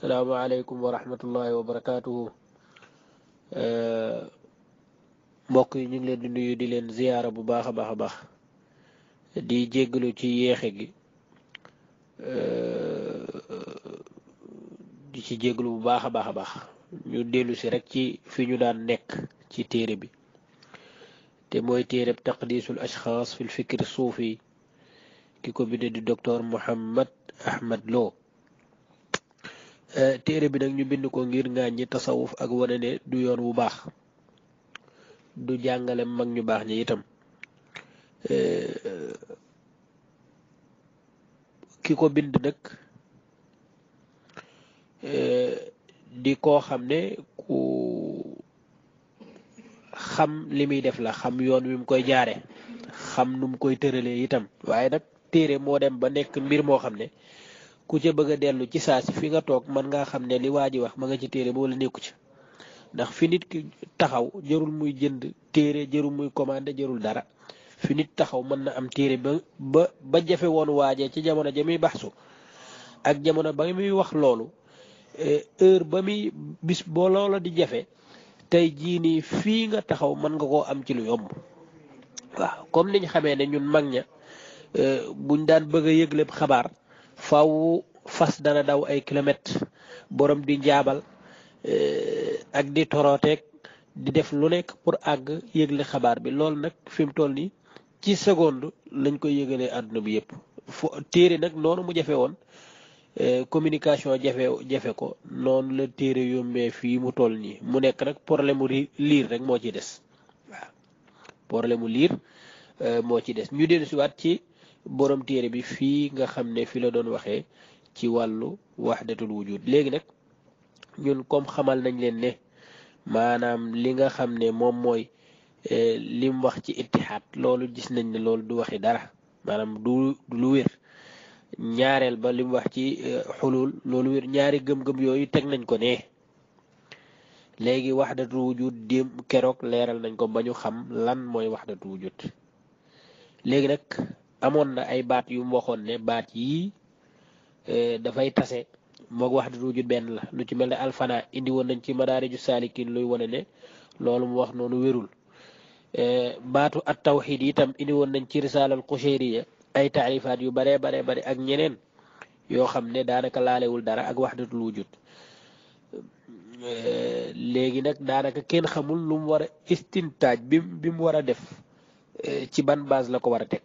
salaamaaleykum wa rahmatullahi wa barakaatuhu. mbokk yi ñu ngi leen di nuyu di leen ziyaara bu baax a baax a baax di jéggalu ci yéexe gi di ci jéggalu bu baax a baax a baax ñu dellu si rek ci fi ñu daan nekk ci téere bi te mooy téereb taqdisul ashxaas fil fikri suufi ki ko binde di docteur Muhammad Ahmad Lo. téere bi nag ñu bind ko ngir ŋàññi tasawuf ak wane ne du yoon wu baax du jàngale mag ñu baax ñi itam ki ko bind nag di koo xam ne ku xam li muy def la xam yoon wi mu koy jaare xam nu mu koy tëralee itam waaye nag téere moo dem ba nekk mbir moo xam ne ku ca bëgg a dellu ci saa si fi nga toog mën ngaa xam ne li waa ji wax ma nga ci téere ba wala nekku ci ndax fi nit ki taxaw jërul muy jënd téere jërul muy commandé jërul dara fi nit taxaw mën na am téere ba jafe woon waajee ci jamono ja muy baxsu ak jamono ba muy wax loolu heure ba muy bis boo loola di jafe tey jii nii fii nga taxaw mën nga koo am ci lu yomb waaw comme niñ xamee ne ñun mag ña buñ daan bëgg a yëgle xabaar faw fas dana daw ay kilomètres borom di njaabal ak di torooteeg di def lu nekk pour àgg yëgle xabaar bi loolu nag fi mu toll nii ci seconde lañ koy yëgalee àdduna bi yëpp fo téere nag noonu mu jafe woon communication jafe ko noonu la téere yombee fii mu toll nii mu nekk nag problème mu liir rek moo ci des waaw problème mu liir moo ci des ñu dellu si waat ci borom téere bi fii nga xam ne fi la doon waxee ci wàllu wahdatul wujud léegi nag ñun comme xamal nañ leen ne maanaam li nga xam ne moom mooy lim wax ci ittihaad loolu gis nañ ne loolu du waxi dara maanaam du lu wér ñaareel ba lim wax ci xulul loolu wér ñaari gëm-gëm yooyu teg nañ ko ne léegi wahdatul wujud déem keroog leeral nañ ko ba ñu xam lan mooy wahdatul wujud léegi nag amoon na ay baat yu mu waxoon ne baat yii dafay tase moog wahdatul wujud benn la lu ci mel ne alfana indi woon nañ ci madaariju saalikin luy wane ne loolu mu wax noonu wérul baatu at tawxid itam indi woon nañ ci risaalal qushayriya ay taarifaat yu baree bare ak ñeneen yoo xam ne daanaka laalewul dara ak wahdatul wujud léegi nag daanaka kenn xamul lu mu war a istintaaj bi mu war a def ci ban base la ko war a teg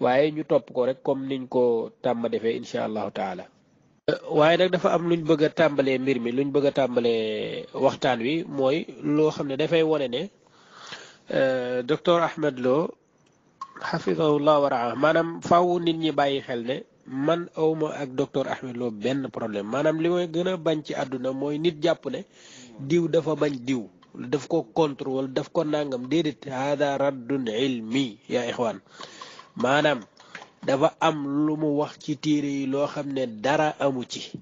waaye ñu topp ko rek comme niñ ko tàmm defee incha allahu taala. waaye nag dafa am luñ bëgg a tàmbalee mbir mi luñ bëgg a tàmbalee waxtaan wi mooy loo xam ne dafay wone ne docteur Ahmad Lo xafidahullah wa raa maanaam faaw nit ñi bàyyi xel ne man awma ak docteur Ahmad Lo benn problème maanaam li may gën a bañ ci àdduna mooy nit jàpp ne diw dafa bañ diw daf ko contre wala daf ko nangam déedéet hada raddun ilmi yaa ixwaan maanaam dafa am lu mu wax ci téere yi loo xam ne dara amu ci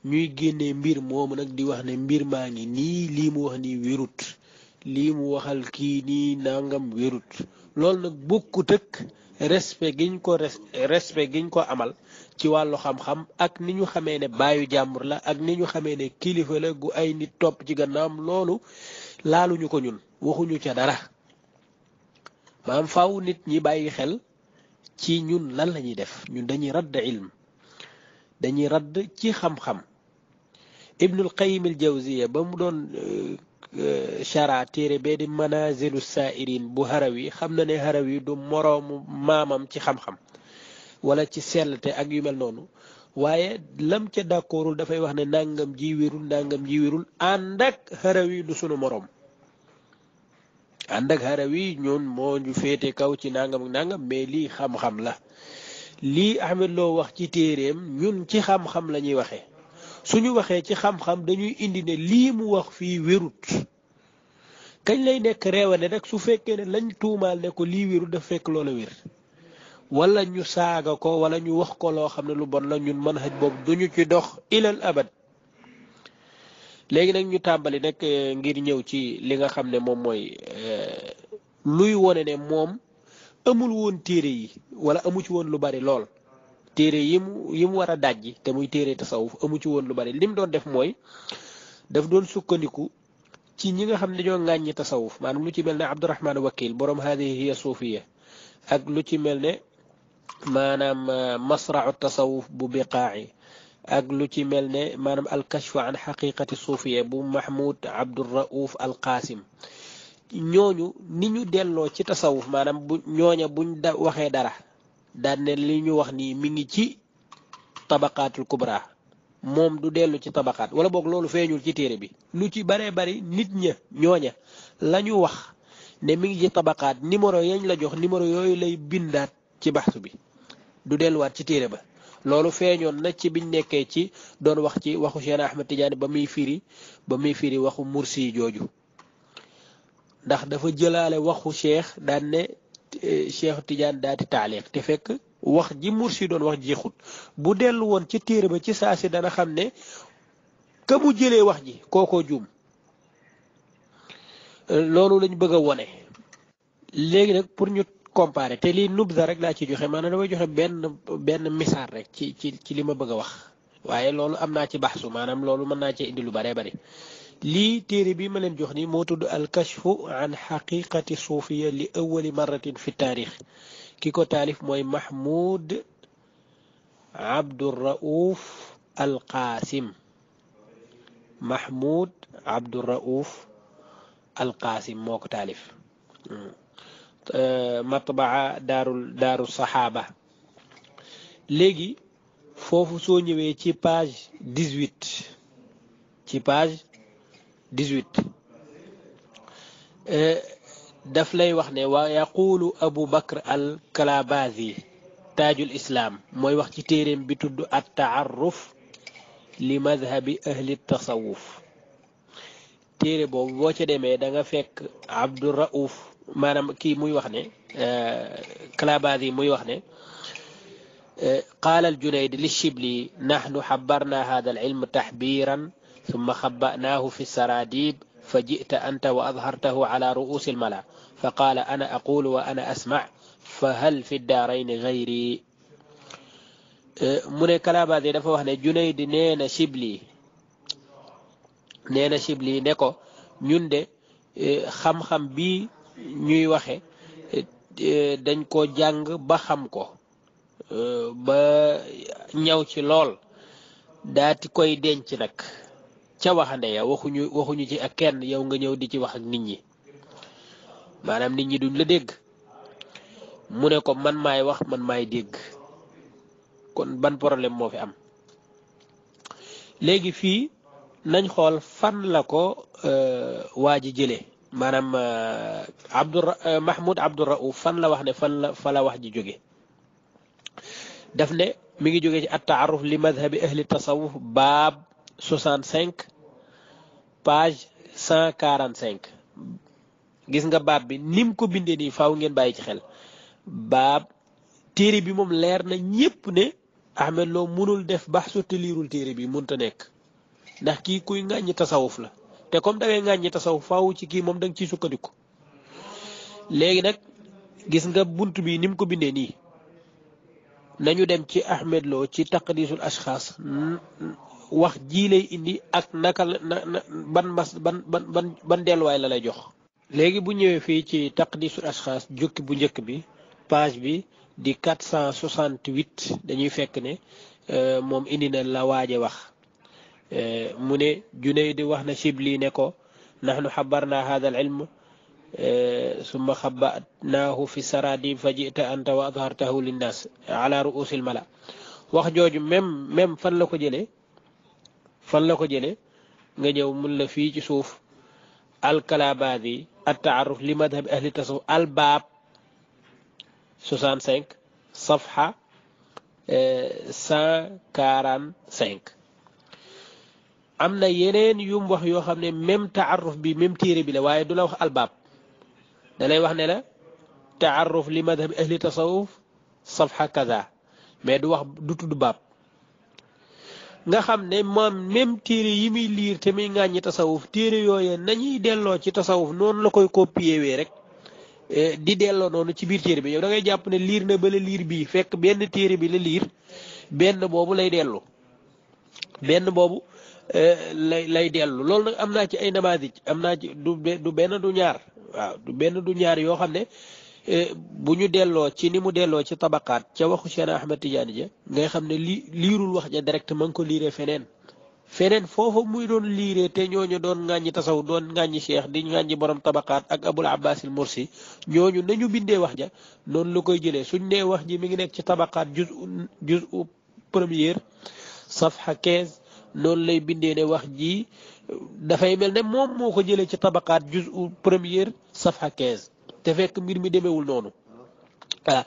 ñuy génnee mbir moomu nag di wax ne mbir maa ngi nii lii mu wax nii wérut lii mu waxal kii nii nangam wérut loolu nag bokkut ak respect giñ ko amal ci wàllu xam-xam ak ni ñu xamee ne baayu jàmbur la ak ni ñu xamee ne kilifa la gu ay nit topp ci gannaam loolu laaluñu ko ñun waxuñu ca dara maanaam faaw nit ñi bàyyi xel ci ñun lan la ñuy def ñun dañuy radd ilm dañuy radd ci xam-xam ibnul qayyim al jawziya ba mu doon chara téere bee di manazilu saairin bu Harawi xam na ne Harawi du moroomu maamam ci xam-xam wala ci sellte ak yu mel noonu waaye lam ca d'accordul dafay wax ne nangam ji wérul ànd ak Harawi du sunu moroom ànd ak Harawi ñun moo ñu féete kaw ci nangam ak nangam mais lii xam-xam la lii Ahmed Lo wax ci téereem ñun ci xam-xam la ñuy waxee suñu waxee ci xam-xam dañuy indi ne lii mu wax fii wérut kañ lay nekk reewane rek su fekkee ne lañ tuumaal ne ko lii wérut daf fekk loola wér wala ñu saaga ko wala ñu wax ko loo xam ne lu bon la ñun manhaj boobu duñu ci dox ilal abad léegi nag ñu tàmbali nag ngir ñëw ci li nga xam ne moom mooy luy wone ne moom amul woon téere yi wala amu ci woon lu bari lool téere yi mu war a dajji te muy téere tasawuf amu ci woon lu bari lim doon def mooy daf doon sukkandiku ci ñi nga xam ne ñoo ŋàññi tasawuf maanaam lu ci mel ne Abdurahmaan Wakil borom hadihi hiya suufiya ak lu ci mel ne maanaam masrau tasawuf bu biqaa'i ak lu ci mel ne maanaam alkashfu an xaqiqati suufiya bu Mahmoud Abdurrauf Alqaasim ñooñu ni ñu delloo ci tasawuf maanaam bu ñooña buñ waxee dara daan ne li ñu wax nii mi ngi ci tabaqaatul kubra moom du dellu ci tabaqaat wala boog loolu feeñul ci téere bi lu ci baree bari nit ñooña la ñu wax ne mi ngi ci tabaqaat numéro yañ la jox numéro yooyu lay bindaat ci baxsu bi du delluwaat ci téere ba loolu feeñoon na ci biñ nekkee ci doon wax ci waxu Cheikh Ahmed Tidiane ba muy firi waxu Mursi jooju ndax dafa jëlaale waxu Cheikh daan ne Cheikh Tidiane daati taaliq te fekk wax ji Mursi doon wax jeexut bu dellu woon ci téere ba ci saa si dana xam ne ka mu jëlee wax ji kookoo juum loolu lañ bëgg a wone léegi nag pour ñu comparer te lii nubda rek laa ci joxe maanaam damay joxe benn misaal rek ci li ma bëgg a wax waaye loolu am naa ci baxsu maanaam loolu mën naa ci indi lu bare bari lii téere bi ma leen jox ni moo tudd al kashfu an xaqiqati suufiya li awali marratin fi taarix ki ko taalif mooy Mahmoud Abdurrauf Alqaasim Mahmoud Abdurrauf Alqaasim moo ko taalif matbaa daaru saxaaba léegi foofu soo ñëwee ci page 18 ci page 18 daf lay wax ne wa yaqulu Abu Bakr al Kalabazi taajul islaam mooy wax ci téeréem bi tudd at taarruf li madhabi ahli tasawuf téere boobu boo ca demee da nga fekk Abdurrauf maanaam kii muy wax ne Kalabazi muy wax ne qaala al Junayd li Shibli nahnu xabbarna hada al ilm taxbiiran ثم خبأناه في السراديب فجئت أنت وأظهرته على رؤوس الملا فقال أنا أقول وأنا أسمع فهل في الدارين غيري من كلام هذا دفع جنيد نينا شبلي نكو ñun de xam-xam bi ñuy waxe dañ ko jàng ba xam ko ba ñaw ci lool daati koy denc nag ca waxande ya waxuñu ci ak kenn yow nga ñëw di ci wax ak nit ñi maanaam nit ñi duñ la dégg mu ne ko man maay wax man maay dégg kon ban problème moo fi am léegi fii nañ xool fan la ko waa ji jëlee maanaam Mahmoud Abdurrauf fan la wax ne fa la wax ji jóge daf ne mi ngi jóge ci at taaruf li madhabi ahli tasawuf baab 65 page 145 gis nga baab bi nim ko bindee nii faaw ngeen bàyyi ci xel baab téere bi moom leer na ñépp ne Ahmed Lo mënul def baxsu te liirul téere bi mënta nekk ndax kii kuy ŋàññi tasawuf la te comme da ngay ŋàññi tasawuf faaw ci kii moom da nga ciy sukkandiku léegi nag gis nga bunt bi nim ko bindee nii nañu dem ci Ahmed Lo ci taqdisul ashxaas wax ji lay indi ak naka ban delluwaay la lay jox léegi bu ñëwee fii ci taqdisul ashxaas jukki bu njëkk bi page bi di 468 dañuy fekk ne moom indi na la waaje wax mu ne Junayd wax na Shibli ne ko nahnu xabarna hada al ilm summa xabanaahu fi saradib fa jita anta wa adhartahu linnas ala ruusi al mala wax jooju même fan la ko jële nga ñëw mun la fii ci suuf al-Kalabazi at-ta'arruf li madhab ahli tasawuf al-baab 65 safha 145 am na yeneen yum wax yoo xam ne même ta'arruf bi même téere bi la waaye du la wax al-baab da lay wax ne la ta'arruf li madhab ahli tasawuf safha kaza mais du tudd baab nga xam ne moom même téere yi muy liir te muy ŋàññi tasawuf téere yooye nañuy delloo ci tasawuf noonu la koy copier wee rek di delloo noonu ci biir téere bi yow da ngay jàpp ne liir na ba la liir bii fekk benn téere bi la liir benn boobu lay dellu benn boobu lay dellu loolu nag am naa ci ay namaasij am naa ci du benn du ñaar waaw du benn du ñaar yoo xam ne bu ñu delloo ci ni mu delloo ci tabaqaat ca waxu Cheikh Ahmed Tidiane ja ngay xam ne liirul wax ja direct ma ngi ko liiree feneen foofu muy doon liiree te ñooñu doon ŋàññi tasaw doon ŋàññi cheikh di ŋàññi borom tabaqaat ak abul abbasil mursi ñooñu nañu bindee wax ja noonu la koy jëlee suñ nee wax ji mi ngi nekk ci tabaqaat juz première safha 15 noonu lay bindee ne wax ji dafay mel ne moom moo ko jëlee ci tabaqaat juz première safha 15 te fekk mbir mi demeewul noonu voilà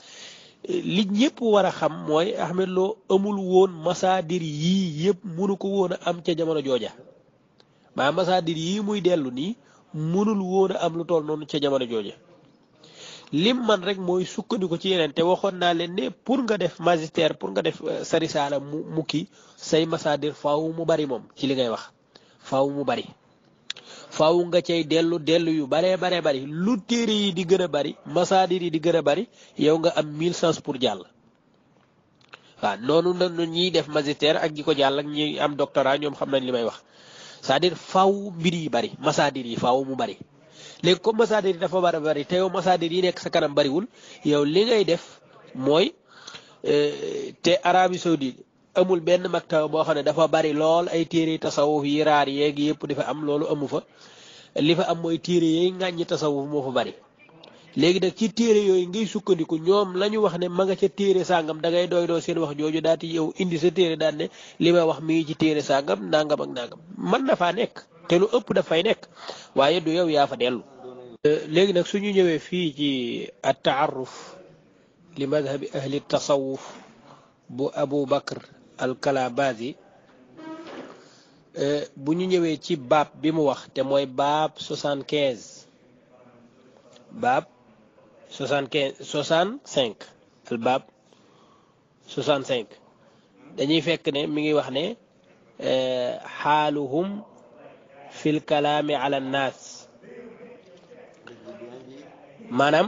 li ñëpp war a xam mooy Ahmed Lo amul woon masaadir yii yëpp mënu ko woon a am ca jamono jooja maa masaadir yii muy dellu nii mënul woon a am lu toll noonu ca jamono jooja lim man rek mooy sukkandiku ci yeneen te waxoon naa leen ne pour nga def magistère pour nga def sa risaala mu kii say masaadir faaw mu bari moom ci li ngay wax faaw mu bari faaw nga cay dellu yu baree bari lu téere yi di gën a bari masaadir yi di gën a bari yow nga am 1000 chance pour jàll waaw noonu na ñiy def magistère ak ñi ko jàll ak ñi am doctorat ñoom xam nañ li may wax c'est-à-dire faaw mbir yi bari masaadir yi faaw mu bari léegi comme masaadir yi dafa bari te yow masaadir yi nekk sa kanam bariwul yow li ngay def mooy te Arabie Saoudite amul benn maktaba boo xam ne dafa bari lool ay téere tasawuf yi raar yeeg yëpp dafa am loolu amu fa li fa am mooy téere yooyu ŋàññi tasawuf moo fa bari léegi nag ci téere yooyu ngay sukkandiku ñoom la ñu wax ne ma nga ca téere sàngam da ngay doy doo seen wax jooju daati yow indi sa téere daan ne li may wax mi ngi ci téere sàngam nangam ak nangam mën na faa nekk te lu ëpp dafay nekk waaye du yow yaa fa dellu léegi nag suñu ñëwee fii ci at taaruf li madhabi ahli tasawuf bu Abu Bakr al Kalabazi bu ñu ñëwee ci baab bi mu wax te mooy baab 75 baab 65 al baab 65 dañuy fekk ne mi ngi wax ne xaaluhum fil kalaami ala nnaas maanaam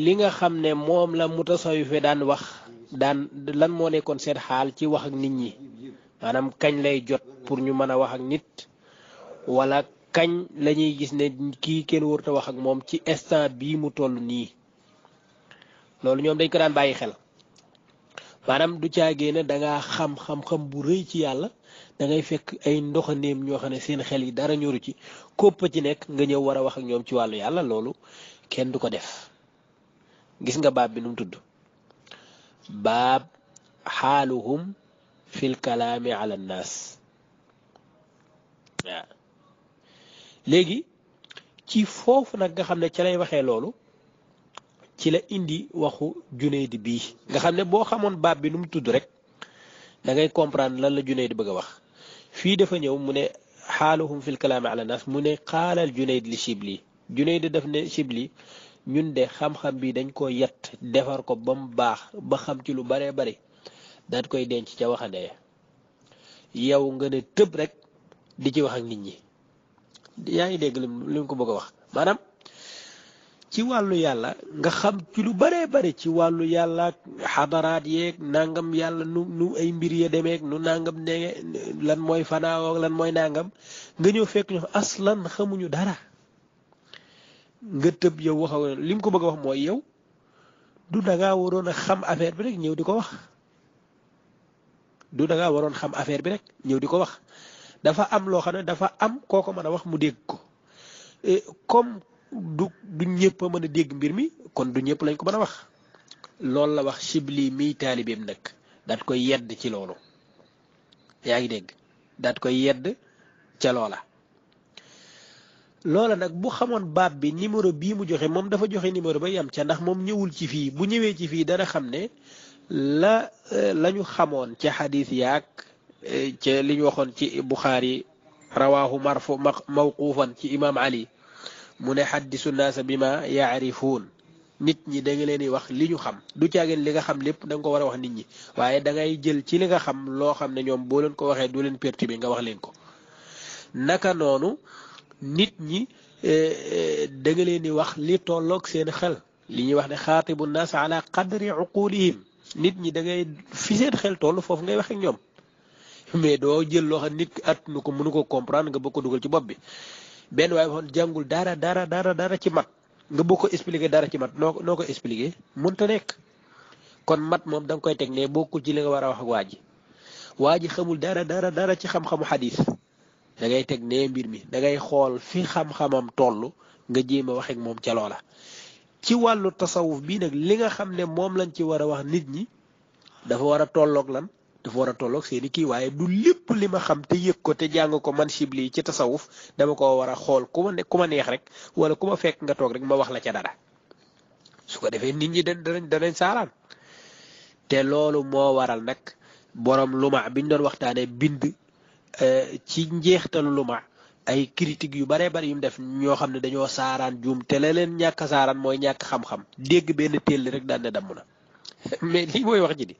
li nga xam ne moom la mutasawife daan wax daan lan moo nekkoon seen xaal ci wax ak nit ñi maanaam kañ lay jot pour ñu mën a wax ak nit wala kañ la ñuy gis ne kii kenn warut a wax ak moom ci instant bii mu toll nii loolu ñoom dañ ko daan bàyyi xel maanaam du caagee ne dangaa xam-xam bu rëy ci yàlla da ngay fekk ay ndoxaneem ñoo xam ne seen xel yi dara ñoru ci kopp ci nekk nga ñëw war a wax ak ñoom ci wàllu yàlla loolu kenn du ko def gis nga baab bi nu mu tudd baab xaaluhum fil kalaami ala nnaas waaw léegi ci foofu nag nga xam ne ca lay waxee loolu ci la indi waxu Junayd bii nga xam ne boo xamoon baab bi nu mu tudd rek da ngay comprendre lan la Junayd bëgg a wax fii dafa ñëw mu ne xaaluhum fil kalaami ala nnaas mu ne xaalal Junayd li Shibli Junayd daf ne Shibli ñun de xam-xam bi dañ ko yett defar ko ba mu baax ba xam ci lu baree bari daat koy denc ca waxande yow nga ne tëb rek di ci wax ak nit ñi yaa ngi dégg li mu ko bëgg a wax maanaam ci wàllu yàlla nga xam ci lu baree bari ci wàllu yàlla xadaraat yeeg nangam yàlla nu ay mbir ya demeek nu nangam ne lan mooy fanaaw lan mooy nangam nga ñëw fekk ñu aslan xamuñu dara nga tëb yow waxaw li mu ko bëgg a wax mooy yow du dangaa waroon a xam affaire bi rek ñëw di ko wax du dangaa waroon xam affaire bi rek ñëw di ko wax dafa am loo xam ne dafa am koo ko mën a wax mu dégg ko comme du ñëpp a mën a dégg mbir mi kon du ñëpp lañ ko mën a wax loolu la wax Shibli miy taalibeem nag daat koy yedd ci loolu yaa ngi dégg daat koy yedd ca loola nag bu xamoon baab bi numéro bii mu joxe moom dafa joxe numéro ba yam ca ndax moom ñëwul ci fii bu ñëwee ci fii dana xam ne la ñu xamoon ca xadis yaag ca li ñu waxoon ci Buxaari rawaahu marfu mawquufan ci imaam Ali mu ne xaddisu naasa bi ma yaarifuun nit ñi da nga leen di wax li ñu xam du caageen li nga xam lépp da nga ko war a wax nit ñi waaye da ngay jël ci li nga xam loo xam ne ñoom boo leen ko waxee du leen perturbé nga wax leen ko naka noonu nit ñi da nga leen di wax li tolloog seen xel li ñuy wax ne xaatibu naas ala qadri uqulihim nit ñi da ngay fi seen xel toll foofu ngay wax ak ñoom mais doo jël loo xam nit ki at nu ko mënu ko comprendre nga bëgg ko dugal ci bopp bi benn waaye waxoon jàngul dara ci mat nga bëgg ko expliquer dara ci mat noo ko expliquer mënta nekk kon mat moom da nga koy teg ne bokkul ci li nga war a wax ak waa ji xamul dara ci xam-xamu xadis da ngay teg ne mbir mi da ngay xool fi xam-xamam toll nga jéem a wax ak moom ca loola ci wàllu tasawuf bii nag li nga xam ne moom lañ ci war a wax nit ñi dafa war a tolloog lan dafa war a tolloog seeni kii waaye du lépp li ma xam te yëg ko te jàng ko man chibli ci tasawuf dama ko war a xool ku ma neex rek wala ku ma fekk nga toog rek ma wax la ca dara su ko defee nit ñi danañ saaraan te loolu moo waral nag borom luma biñ doon waxtaanee bind ci njeextalu luma ay critique yu bare bari yu mu def ñoo xam ne dañoo saaraan juum te la leen ñàkk a saaraan mooy ñàkk xam-xam dégg benn téel rek daan ne damm na mais lii mooy wax ji di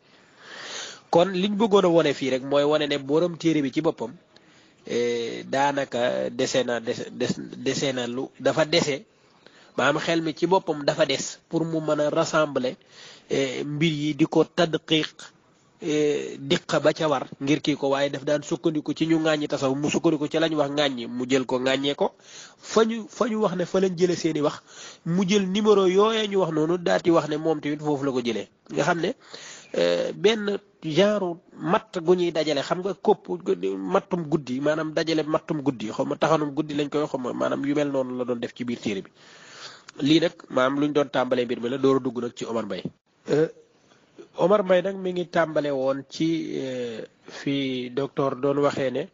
kon liñ bëggoon a wone fii rek mooy wane ne borom téere bi ci boppam daanaka dese na lu dafa dese maanaam xel mi ci boppam dafa des pour mu mën a rassembler mbir yi di ko tadqiq diqa ba ca war ngir kii ko waaye daf daan sukkandiku ci ñu ŋàññi tasaw mu sukkandiku ci lañ wax ŋàññi mu jël ko ŋàññee ko fa ñu wax ne fa lañ jële seeni wax mu jël numéro yooyee ñu wax noonu daati wax ne moom tamit foofu la ko jëlee nga xam ne benn genre matt gu ñuy dajale xam nga kopp mattum guddi maanaam dajale mattum guddi xaw ma taxanum guddi lañ koy xaw ma maanaam yu mel noonu la doon def ci biir téere bi lii nag maanaam luñ doon tàmbalee mbir mi la door a dugg nag ci Omar Mbaye Omar Mbaye nag mi ngi tàmbale woon ci fi docteur doon waxee ne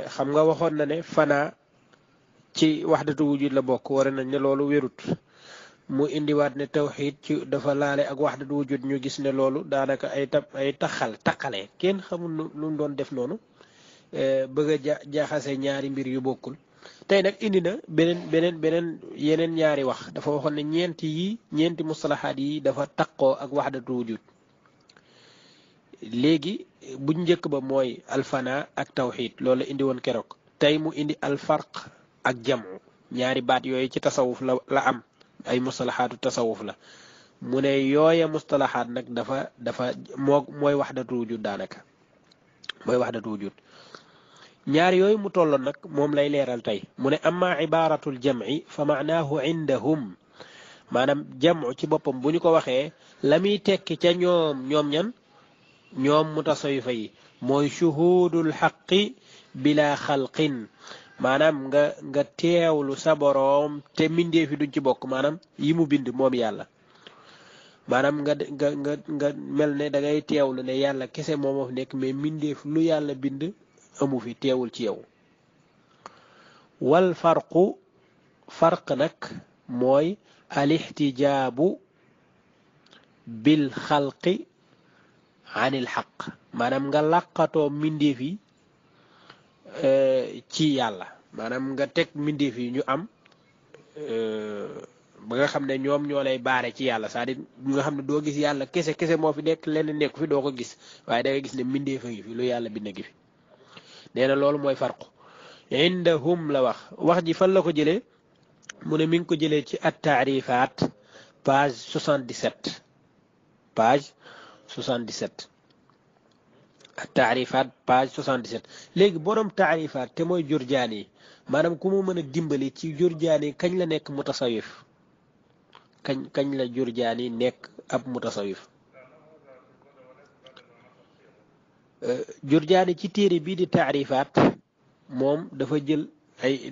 xam nga waxoon na ne fanaa ci waxdatu wujud la bokk war nañ ne loolu wérut mu indiwaat ne tawxiid ci dafa laale ak waxdatu wujud ñu gis ne loolu daanaka ay taqale kenn xamul lu mu doon def noonu bëgg a jaxase ñaari mbir yu bokkul tey nag indi na beneen yeneen ñaari wax dafa waxoon ne ñeenti mustalahaat yi dafa taqoo ak waxdatu wujud léegi buñ njëkk ba mooy alfana ak tawxiid loolu la indi woon keroog tey mu indi alfarq ak jamu ñaari baat yooyu ci tasawuf la am ay mustalahaatu tasawuf la mu ne yooya mustalahaat nag dafa mooy waxdatu wujud daanaka mooy waxdatu wujud ñaar yooyu mu tolloon nag moom lay leeral tey mu ne amma ibaaratul jamci fa maanaahu indahum maanaam jamcu ci boppam bu ñu ko waxee la muy tekki ca ñoom ñan ñoom mutasawifa yi mooy shuhudul xaqi bila xalqin maanaam nga teewlu sa boroom te mbindeef yi duñ ci bokk maanaam yi mu bind moom yàlla maanaam nga mel ne da ngay teewlu ne yàlla kese moo fi nekk mais mbindeef lu yàlla bind amu fi teewul ci yow wal farq nag mooy al ixtijaabu bil xalqi anil xaq maanaam nga làqatoo mbindeef yi ci yàlla maanaam nga teg mbindeef yi ñu am ba nga xam ne ñoom ñoo lay baare ci yàlla c'est-à-dire nga xam ne doo gis yàlla kese moo fi nekk lenn nekku fi doo ko gis waaye da nga gis ne mbindeef a ngi fi lu yàlla bind gi fi nee na loolu mooy farqu indahum la wax ji fan la ko jëlee mu ne mi ngi ko jëlee ci at taarifaat page 77 page 77 at taarifaat page 77 léegi borom taarifaat te mooy Jurjaani yi maanaam ku mu mën a dimbali ci Jurjaani kañ la nekk mutasawif kañ la Jurjaani nekk ab mutasawif Jurjaani ci téere bii di taarifaat moom dafa jël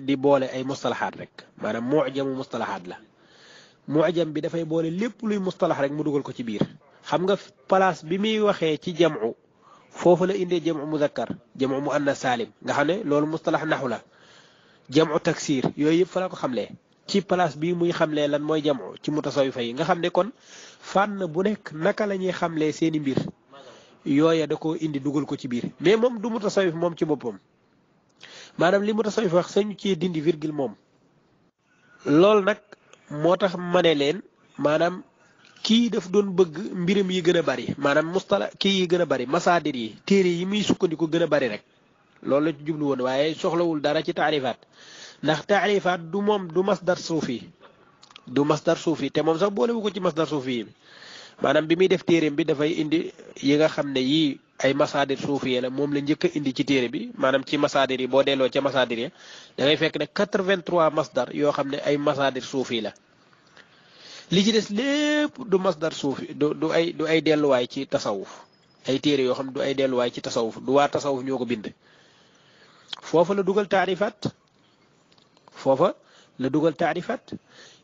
di boole ay mustalahaat rek maanaam mujamu mustalahaat la mujam bi dafay boole lépp luy mustalax rek mu dugal ko ci biir xam nga place bi muy waxee ci jam'u foofu la indee jam'u muzakkar jam'u muannas salim nga xam ne loolu mustalax naxu la jam'u taksir yooyu yëpp fa la ko xamlee ci place bi muy xamlee lan mooy jam'u ci mutasawifa yi nga xam ne kon fànn bu nekk naka la ñuy xamlee seeni mbir yooya da ko indi dugal ko ci biir mais moom du mutasawif moom ci boppam maanaam li mutasawif wax sañu ci dindi virgule moom loolu nag moo tax ma ne leen maanaam kii daf doon bëgg mbiram yi gën a bari maanaam mustala kii yi gën a bari masaadir yi téere yi muy sukkandiku gën a bari rek loolu la ci jublu woon waaye soxlawul dara ci taarifaat ndax taarifaat du moom du masdar suufi te moom sax boolewu ko ci masdar suufi yi maanaam bi muy def téereem bi dafay indi yi nga xam ne yii ay masaadir suufiye la moom la njëkk a indi ci téere bi maanaam ci masaadir yi boo delloo ca masaadir ya da ngay fekk ne 83 masdar yoo xam ne ay masaadir suufi la li ci des lépp du masdar suufi du ay delluwaay ci tasawuf ay téere yoo xam ne du ay delluwaay ci tasawuf du waa tasawuf ñoo ko bind foofa la dugal taarifaat foofa la dugal taarifaat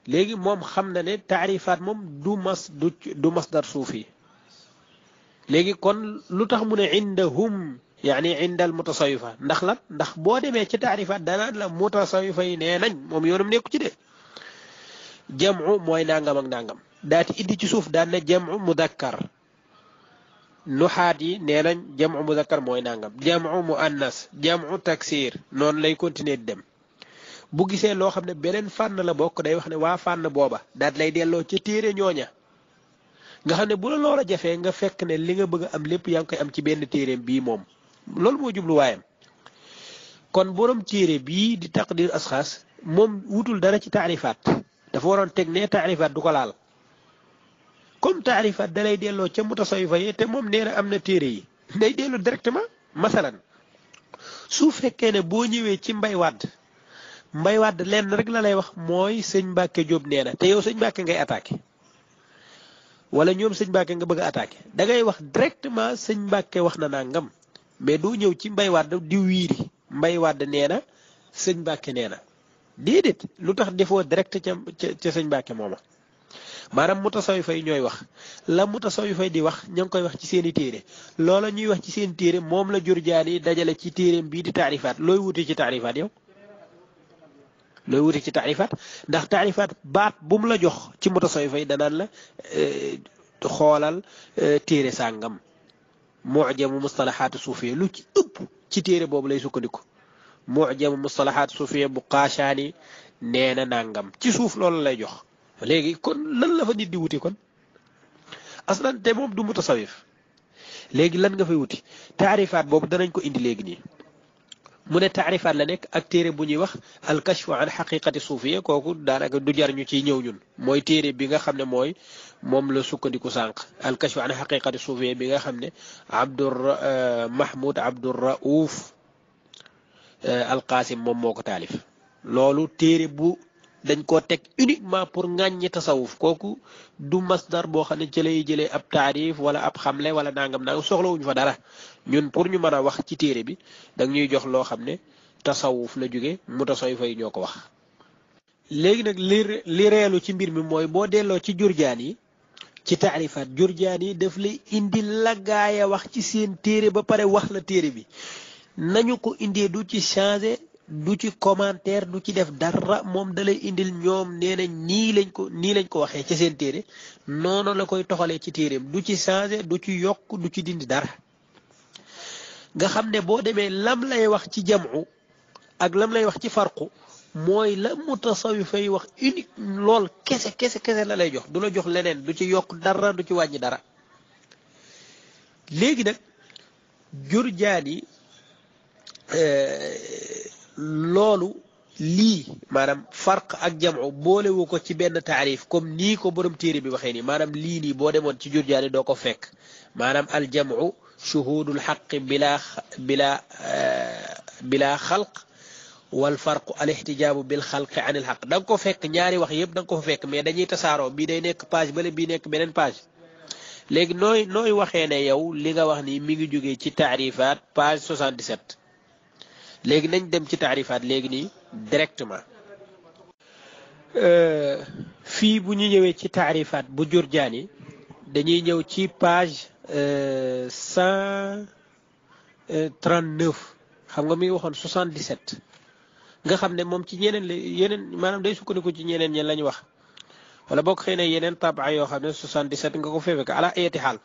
léegi moom xam na ne taarifaat moom du masdar suufi léegi kon lu tax mu ne indahum yaani inda al mutasawifa ndax lan ndax boo demee ci taarifaat danaan la mutasawifa yi nee nañ moom yoonam nekku ci de jam'u mooy nangam ak nangam daati indi ci suuf daan na jam'u mudakkar nuxaat yi nee nañ jam'u mudakkar mooy nangam jam'u muannas jam'u taksir noonu lay continuer di dem bu gisee loo xam ne beneen fànn la bokk day wax ne waa fànn booba daat lay delloo ca téere ñooña nga xam ne bu la loola jafee nga fekk ne li nga bëgg a am lépp yaa ngi koy am ci benn téereem bii moom loolu moo jubluwaayam kon borom téere bii di taqdir asxaas moom wutul dara ci taarifaat dafa waroon teg ne taarifaat du ko laal comme taarifaat da lay delloo ca mutasawifa yi te moom nee na am na téere yi day dellu directement masalan su fekkee ne boo ñëwee ci mbay wàdd lenn rek la lay wax mooy sëñ Mbàkke Jóob nee na te yow sëñ Mbàkke ngay attaqué wala ñoom sëñ Mbàkke nga bëgg a attaqué da ngay wax directement sëñ Mbàkke wax na nangam mais doo ñëw ci mbay wàdd di wiiri mbay wàdd nee na sëñ Mbàkke nee na déedéet lu tax defoo direct ca sëñ Mbàkke mooma maanaam mutasawifa yi ñooy wax la mutasawifa yi di wax ña ngi koy wax ci seen i téere loola ñuy wax ci seen téere moom la Jurjaani dajale ci téereem bii di taarifaat looy wuti ci taarifaat yow looy wuti ci taarifaat ndax taarifaat baat bu mu la jox ci mutasawifa yi danaan la xoolal téere sàngam mu'jamu mustalahaat suufiya lu ci ëpp ci téere boobu lay sukkandiku mu'jamu mustalahaat suufiya bu Qaashaani nee na nangam ci suuf loolu lay jox léegi kon lan la fa nit di wuti kon aslan te moom du mutasawif léegi lan nga fay wuti taarifaat boobu danañ ko indi léegi nii mu ne taarifaat la nekk ak téere bu ñuy wax alkashfu an xaqiqati suufiya kooku daanaka du jar ñu ciy ñëw ñun mooy téere bi nga xam ne mooy moom la sukkandiku sànq alkashfu an xaqiqati suufiya bi nga xam ne Mahmoud Abdurraouf Alqaasim moom moo ko taalif loolu téere bu dañ koo teg uniquement pour ŋàññi tasawuf kooku du masdar boo xam ne ci lay jëlee ab taarif wala ab xamle wala nangam soxlawuñu fa dara ñun pour ñu mën a wax ci téere bi da ñuy jox loo xam ne tasawuf la jóge mutasawwifa yi ñoo ko wax. léegi nag li reelu ci mbir mi mooy boo delloo ci Jurjaani yi ci taarifaat Jurjaani yi daf lay indi la gaaya wax ci seen téere ba pare wax la téere bi nañu ko indee du ci changé. du ci commentaire du ci def dara moom dalay indil ñoom nee na nii lañ ko waxee ci seen téere noonu la koy toxalee ci téereem du ci changé du ci yokk du ci dindi dara nga xam ne boo demee lam lay wax ci jamu ak lam lay wax ci farqu mooy la mutasawifa yi wax unique lool kese la lay jox du la jox leneen du ci yokk dara du ci wàññi dara léegi nag Jurjaani loolu lii maanaam farq ak jamu boolewu ko ci benn taarif comme nii ko borom téere bi waxee nii maanaam lii nii boo demoon ci Jurjaani doo ko fekk maanaam al jamu shuhudul xaqi bila xalq wal farqu al ixtijaabu bil xalqi an il xaq da nga ko fekk ñaari wax yëpp da nga ko fa fekk mais dañuy tasaaroo bii day nekk page bale bii nekk beneen page léegi nooy waxee ne yow li nga wax nii mi ngi jógee ci taarifaat page 77 léegi nañ dem ci taarifaat léegi nii directement fii bu ñu ñëwee ci taarifaat bu Jurjaani dañuy ñëw ci page 139 xam nga mi ngi waxoon 77 nga xam ne moom ci yeneen maanaam day sukkandiku ci ñeneen ñi lañ wax wala boo ko xëy na yeneen tabaa yoo xam ne 77 nga ko fekk ala ayati xaal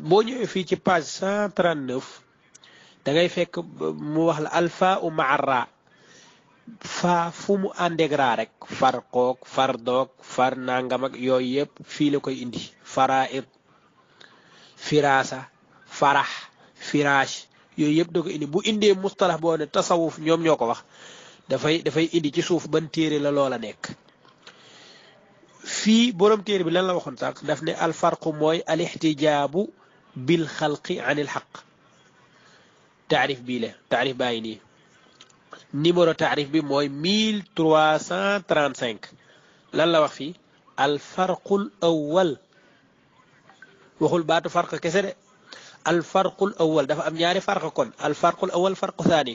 boo ñëwee fii ci page 139 da ngay fekk mu wax la alfa u maara faa fu mu àndeeg raa rek far koog far doog far nangam ak yooyu yëpp fii la koy indi faraid firasa farax firaash yooyu yëpp da ko indi bu indee mustalax boo ne tasawuf ñoom ñoo ko wax dafay indi ci suuf ban téere la loola nekk fii borom téere bi lan la waxoon sànq daf ne alfarqu mooy al ixtijaabu bil xalqi an il xaq taarif bii la taarif baa ngi nii numéro taarif bi mooy 1335 lan la wax fii alfarqul awwal waxul baatu farq kese de alfarqul awwal dafa am ñaari farq kon alfarqul awwal farqu thani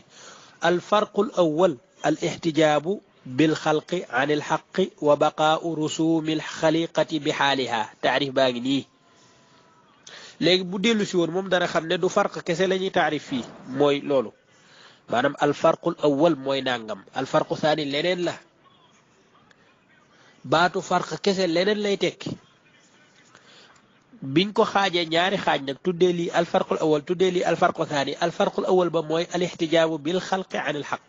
alfarqul awwal al ixtijaabu bil xalqi an il xaqi wa baqaau rusumil xaliqati bi xaaliha taarif baa ngi nii léegi bu dellu si woon moom dana xam ne du farq kese la ñuy taarif fii mooy loolu maanaam alfarqul awwal mooy nangam alfarqu thani leneen la baatu farq kese leneen lay tekki biñ ko xaajee ñaari xaaj nag tuddee lii alfarqul awwal tuddee lii alfarqu thani alfarqul awwal ba mooy al ixtijaabu bil xalqi an il xaq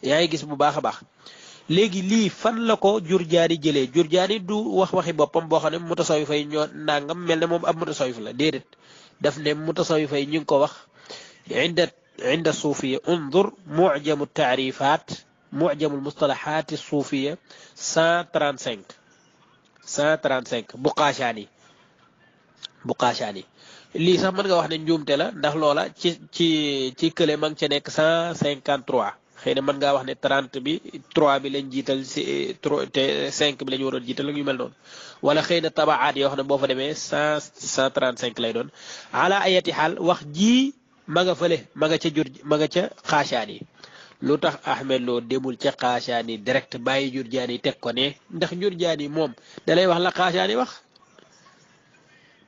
yaa ngi gis bu baax a baax léegi lii fan la ko Jurjaani jëlee Jurjaani du wax waxi boppam boo xam ne mutasawifa yi ñoo nangam mel ne moom ab mutasawif la déedéet daf ne mutasawifa yi ñu ngi ko wax inda suufiya undur mujamu taarifat mujamu mustalahat suufiya 135 bu Qaashaani lii sax mën nga wax ne njuumte la ndax loola ci kële ma ngi ca nekk 153 xëy na mën ngaa wax ne 30 bi 3 bi lañ jiital si te 5 bi la ñu waroon jiital ak yu mel noonu wala xëy na tabaat yoo xam ne boo fa demee 135 lay doon ala ayati xaal wax ji ma nga fële ma nga ca Qaashaani lu tax Ahmed Lo demul ca Qaashaani direct bàyyi Jurjaani teg ko ne ndax Jurjaani moom da lay wax la Qaashaani wax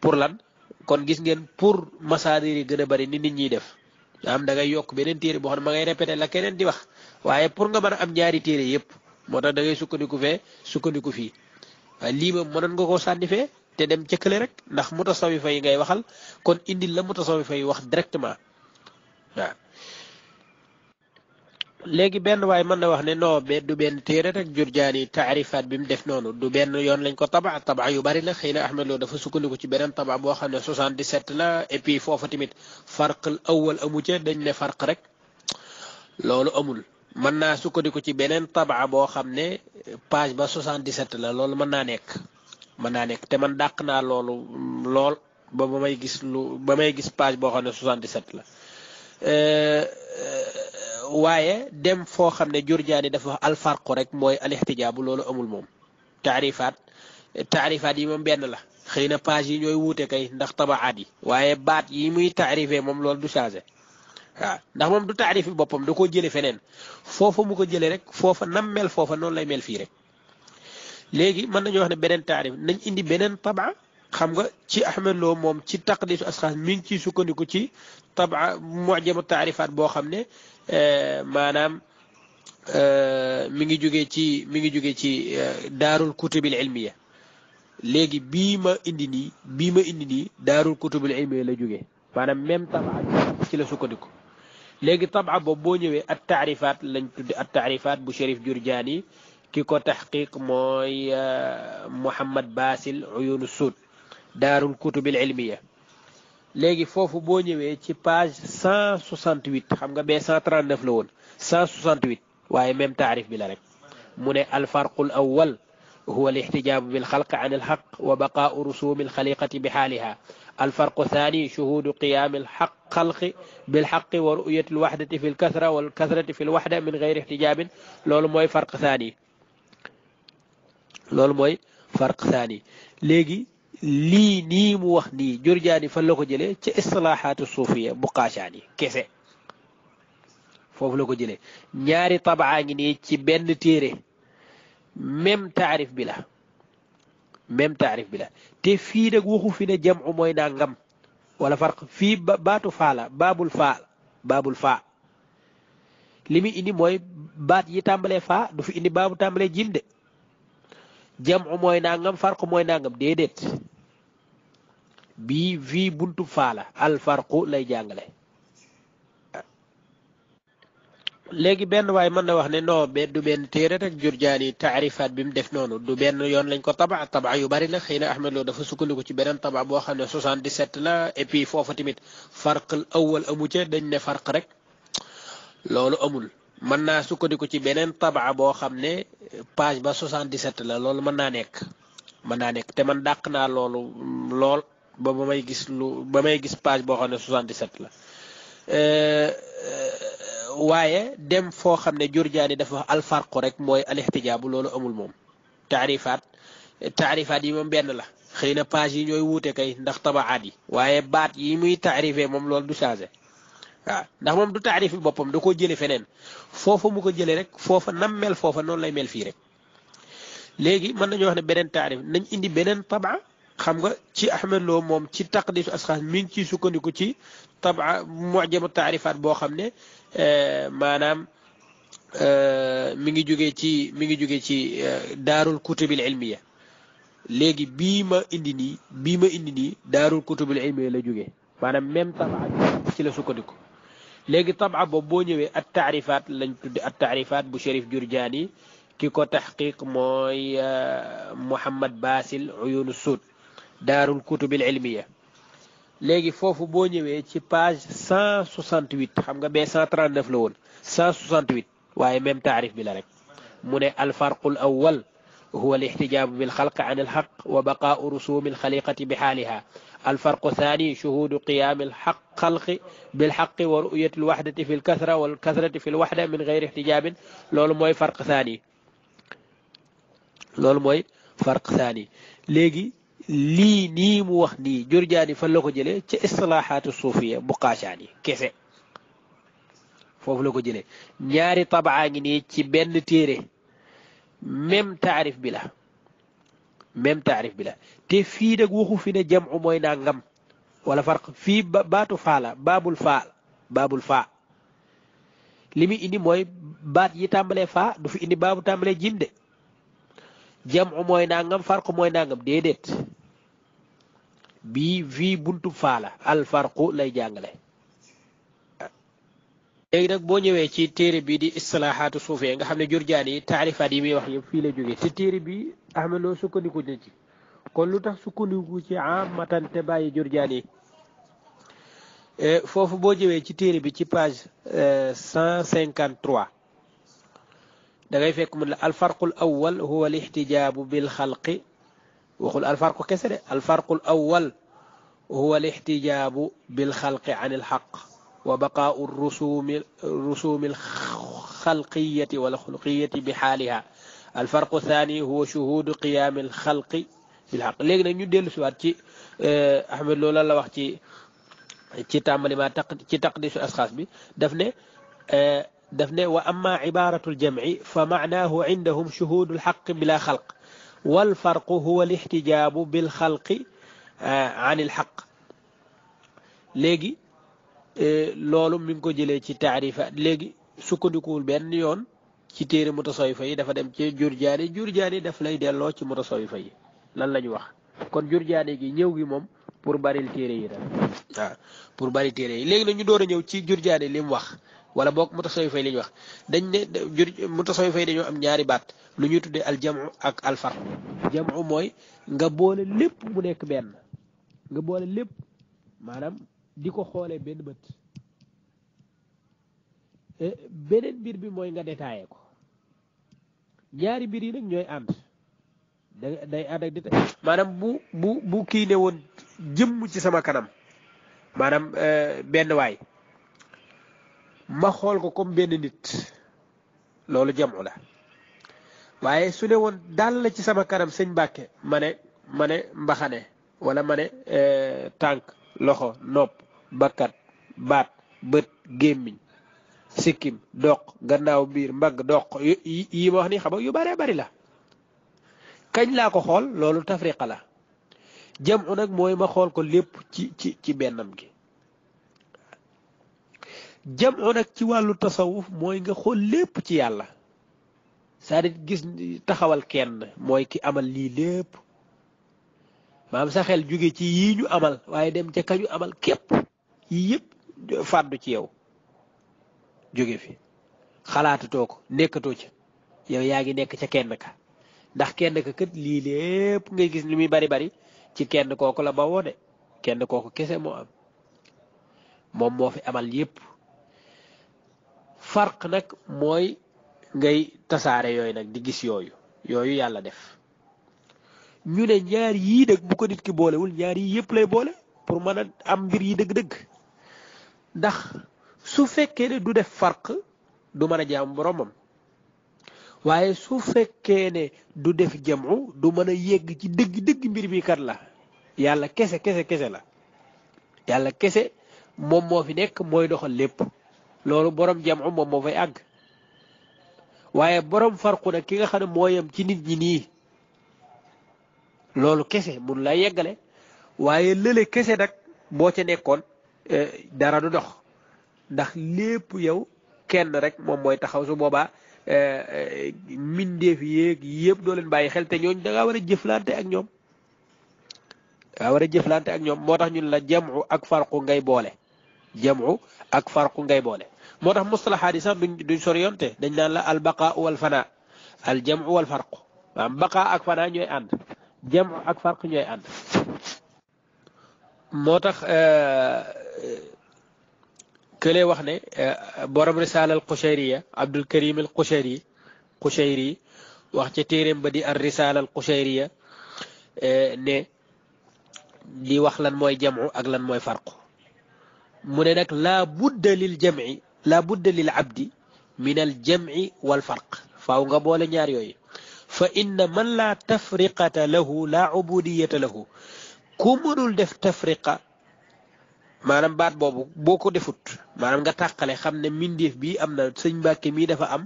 pour lan kon gis ngeen pour masaadir yi gën a bari ni nit ñiy def am da ngay yokk beneen téere boo xam ne ma ngay répété la keneen di wax waaye pour nga mën a am ñaari téere yëpp moo tax da ngay sukkandiku fee sukkandiku fii waaye lii moom mënoon nga koo sànni fee te dem cëkkale rek ndax mutasawifa yi ngay waxal kon indil la mutasawifa yi wax directement waaw léegi benn waaye mën na wax ne non du benn téere rek Jurjaani taarifaat bi mu def noonu du benn yoon lañ ko taba yu bari la xëy na Ahmed Lo dafa sukkandiku ci beneen taba boo xam ne 77 la et puis foofa tamit farqal awwal amu ca dañ ne farq rek loolu amul mën naa sukkandiku ci beneen taba boo xam ne page ba 77 la loolu mën naa nekk te man dàq naa loolu lool ba may gis page boo xam ne 77 la waaye dem foo xam ne Jurjaani dafa wax alfarqu rek mooy al ixtijaabu loolu amul moom taarifaat yi moom benn la xëy na page yi ñooy wuute kay ndax tabaat yi waaye baat yi muy taarifee moom loolu du changé waaw ndax moom du taarifi boppam da koo jële feneen foofa mu ko jële rek foofa nam mel foofa noonu lay mel fii rek léegi mën nañu wax ne beneen taarif nañ indi beneen taba xam nga ci Ahmed Lo moom ci taqdiisu asxaas mi ngi ciy sukkandiku ci taba mujamu taarifaat boo xam ne maanaam mi ngi jóge ci daarul kutubil ilmiya léegi bii ma indi nii daarul kutubil ilmiya la jóge maanaam même tabaa ci la sukkandiku léegi tabaa boobu boo ñëwee at taarifaat lañ tudde at taarifaat bu Cherif Jurjaani ki ko taxqiq mooy Muhammad Basil Uyunu Suud daarul kutubil ilmiya léegi foofu boo ñëwee ci page 168 xam nga bee 139 la woon 168 waaye même taarif bi la rek mu ne alfarqul awwal huwa al ixtijaabu bil xalqi an al xaq wa baqaau rusumi al xaliqati bi xaaliha alfarqu thani shuhudu qiyaami al xalqi bil xaqi wa ru'yati al waxdati fi al kasra wal kasrati fi al waxda min gayri ixtijaabin loolu mooy farq thani léegi lii nii mu wax nii Jurjaani fan la ko jëlee ci istilaahaatu suufiya bu Qaashaani kese foofu la ko jëlee ñaari tabaa ngi nii ci benn téere même taarif bi la te fii nag waxu fi ne jam'u mooy nangam wala farq fii baatu faa la baabul faa li muy indi mooy baat yi tàmbalee faa du fi indi baabu tàmbalee jim de jam'u mooy nangam farq mooy nangam déedéet bii fii buntu faala alfarqu lay jàngale léegi benn waaye mën na wax ne non du benn téere rek Jurjaani taarifaat bi mu def noonu du benn yoon lañ ko taba yu bari la xëy na Ahmed Lo dafa sukkandiku ci beneen taba boo xam ne 77 la et puis foofa tamit farqal awwal amu ca dañ ne farq rek loolu amul mën naa sukkandiku ci beneen tabaa boo xam ne page ba 77 la loolu mën naa nekk te man dàq naa loolu lool ba may gis page boo xam ne 77 la waaye dem foo xam ne Jurjaani dafa wax alfarqu rek mooy alixtijaabu loolu amul moom taarifaat yi moom benn la xëy na page yi ñooy wuute kay ndax tabaat yi waaye baat yi muy taarifé moom loolu du changé waaw ndax moom du taarif bi boppam da koo jële feneen foofa mu ko jële rek foofa nam mel foofa noonu lay mel fii rek léegi mën nañu wax ne beneen taarif nañ indi beneen tabaa xam nga ci Ahmed Lo moom ci taqdisu asxaas mi ngi ciy sukkandiku ci tabaa mujamu taarifaat boo xam ne maanaam mi ngi jógee ci daarul kutubil ilmiya léegi bii ma indi nii daarul kutubil ilmiya la jógee maanaam même tabaa bi ci la sukkandiku léegi tabaa boobu boo ñëwee at taarifaat lañ tudde at taarifaat bu Cherif Jurjaani ki ko taxqiq mooy Mouhamad Basil Uyun Sud daarul kutubil ilmiya léegi foofu boo ñëwee ci page 168 xam nga bee 139 la woon 168 waaye même taarif bi la rek mu ne alfarqul awwal huwa alixtijaabu bilxalq an alxaq wa baqaau rusumi alxaliqati bi xaaliha الفرق الثاني شهود قيام الخلق بالحق ورؤية الوحدة في الكثرة والكثرة في الوحدة من غير احتجاب لول موي فرق ثاني لغي لي ني مو wax ni Jurjaani fa la ko jëlee ci istilahaatu suufiya bu Qaashaani kese foofu la ko jëlee ñaari tabaa ngi nii ci benn téere même taarif bi la te fii nag waxu fi ne jam'u mooy nangam wala farq fii baatu faa la baabul faa li muy indi mooy baat yi tàmbalee faa du fi indi baabu tàmbalee jim de jam'u mooy nangam farq mooy nangam déedéet bii fii buntu faa la al farqu lay jàngale léegi nag boo ñëwee ci téere bi di istilahaatu suufee nga xam ne Jurjaani yi taarifaat yi muy wax yëpp fii la jógee te téere bi Ahmed Lo sukkandiku na ci kon lu tax sukkandiku ci amatan te bàyyi Jurjaani foofu boo ñëwee ci téere bi ci page 153 da ngay fekk mu ne alfarqul awwal huwa alixtijaabu bil xalqi waxul alfarqu kese de alfarqul awwal huwa alixtijaabu bil xalqi an ilxaq wa baqaau rusumi alxalqiyati wal xulqiyati bi xaaliha الفرق الثاني هو شهود قيام الخلق بالحق léegi nag ñu dellu si waat ci Ahmed Lo la wax ci tàmbali ma ci taqdisu asxaas bi daf ne wa amma ibaratu aljamci fa macnaahu cindahum shuhudu alxaq bila xalq والفرق هو الاحتجاب بالخلق عن الحق léegi loolu mi ngi ko jëlee ci taarifa léegi sukkandikuwul benn yoon ci téere mutasawifa yi dafa dem ci Jurjaani daf lay delloo ci mutasawifa yi lan la ñu wax kon Jurjaani gi ñëw gi moom pour baril téere yi rek waaw pour bari téere yi léegi nag ñu door a ñëw ci Jurjaani li mu wax wala boog mutasawifa yi li ñu wax dañ ne mutasawifa yi dañoo am ñaari baat lu ñuy tuddee aljamu ak alfarq jamu mooy nga boole lépp mu nekk benn nga boole lépp maanaam di ko xoolee benn bët beneen mbir bi mooy nga détaillé ko ñaari mbir yi nag ñooy ànd day ànd ak détaillé maanaam bu kii ne woon jëmm ci sama kanam maanaam benn waay ma xool ko comme benn nit loolu jamu la waaye su ne woon daal la ci sama kanam sëñ Mbàkke ma ne mbaxane wala ma ne tànk loxo nopp bakkat baat bët gémmiñ sikkim doq gannaaw biir mbagg doq yi ma wax ni xam nga yu bëree bëri la kañ laa ko xool loolu tafriqa la jamu nag mooy ma xool ko lépp ci bennam gi jamu nag ci wàllu tasawuf mooy nga xool lépp ci yàlla c'est-à-dire gis taxawal kenn mooy ki amal lii lépp maam sa xel jóge ci yii ñu amal waaye dem ca kañu amal képp yii yëpp fàddu ci yow jóge fi xalaatatoo ko nekkatoo ca yow yaa ngi nekk ca kenn ka ndax kenn ka kët lii lépp ngay gis li muy bari bari ci kenn kooku la bawoo de kenn kooku kese moo am moom moo fi amal yëpp farq nag mooy ngay tasaare yooyu nag di gis yooyu yàlla def ñu ne ñaar yii nag bu ko nit ki boolewul ñaar yii yëpp lay boole pour mën a am mbir yi dëgg-dëgg ndax su fekkee ne du def farq du mën a jaam boromam waaye su fekkee ne du def jamu du mën a yegg ci dëgg-dëgg mbir mi kat la yàlla kese kese kese la yàlla kese moom moo fi nekk mooy doxal lépp loolu borom jamu moom moo fay àgg waaye borom farqu nag ki nga xam ne moo yem ci nit ñi nii loolu kese mun lay yeggale waaye lële kese nag boo ca nekkoon dara du dox ndax lépp yow kenn rek moom mooy taxaw su boobaa mindeef yéeg yëpp doo leen bàyyi xel te ñooñ da ngaa war a jëflante ak ñoom dangaa war a jëflante ak ñoom moo tax ñun la jamu ak farqu ngay boole jamu ak farqu ngay boole moo tax mustalahaat yi sax duñ soriyonte dañ naan la al baqa wal fana al jamu wal farqu maanaam baqa ak fana ñooy ànd jamu ak farq ñooy ànd moo tax kële wax ne borom risaala al qushayriya abdul karim al qushayri wax ca téeréem ba di ar risaala al qushayriya ne di wax lan mooy jamu ak lan mooy farqu mu ne nag laa budda lil jamci laa budda lil abdi min al jamci wal farq faaw nga boole ñaar yooyu fa inna man laa tafriqata lahu laa ubudiyata lahu ku mënul def tafriqa maanaam baat boobu boo ko defut maanaam nga tàqale xam ne mindeef bii am na sëñ Mbàkke mii dafa am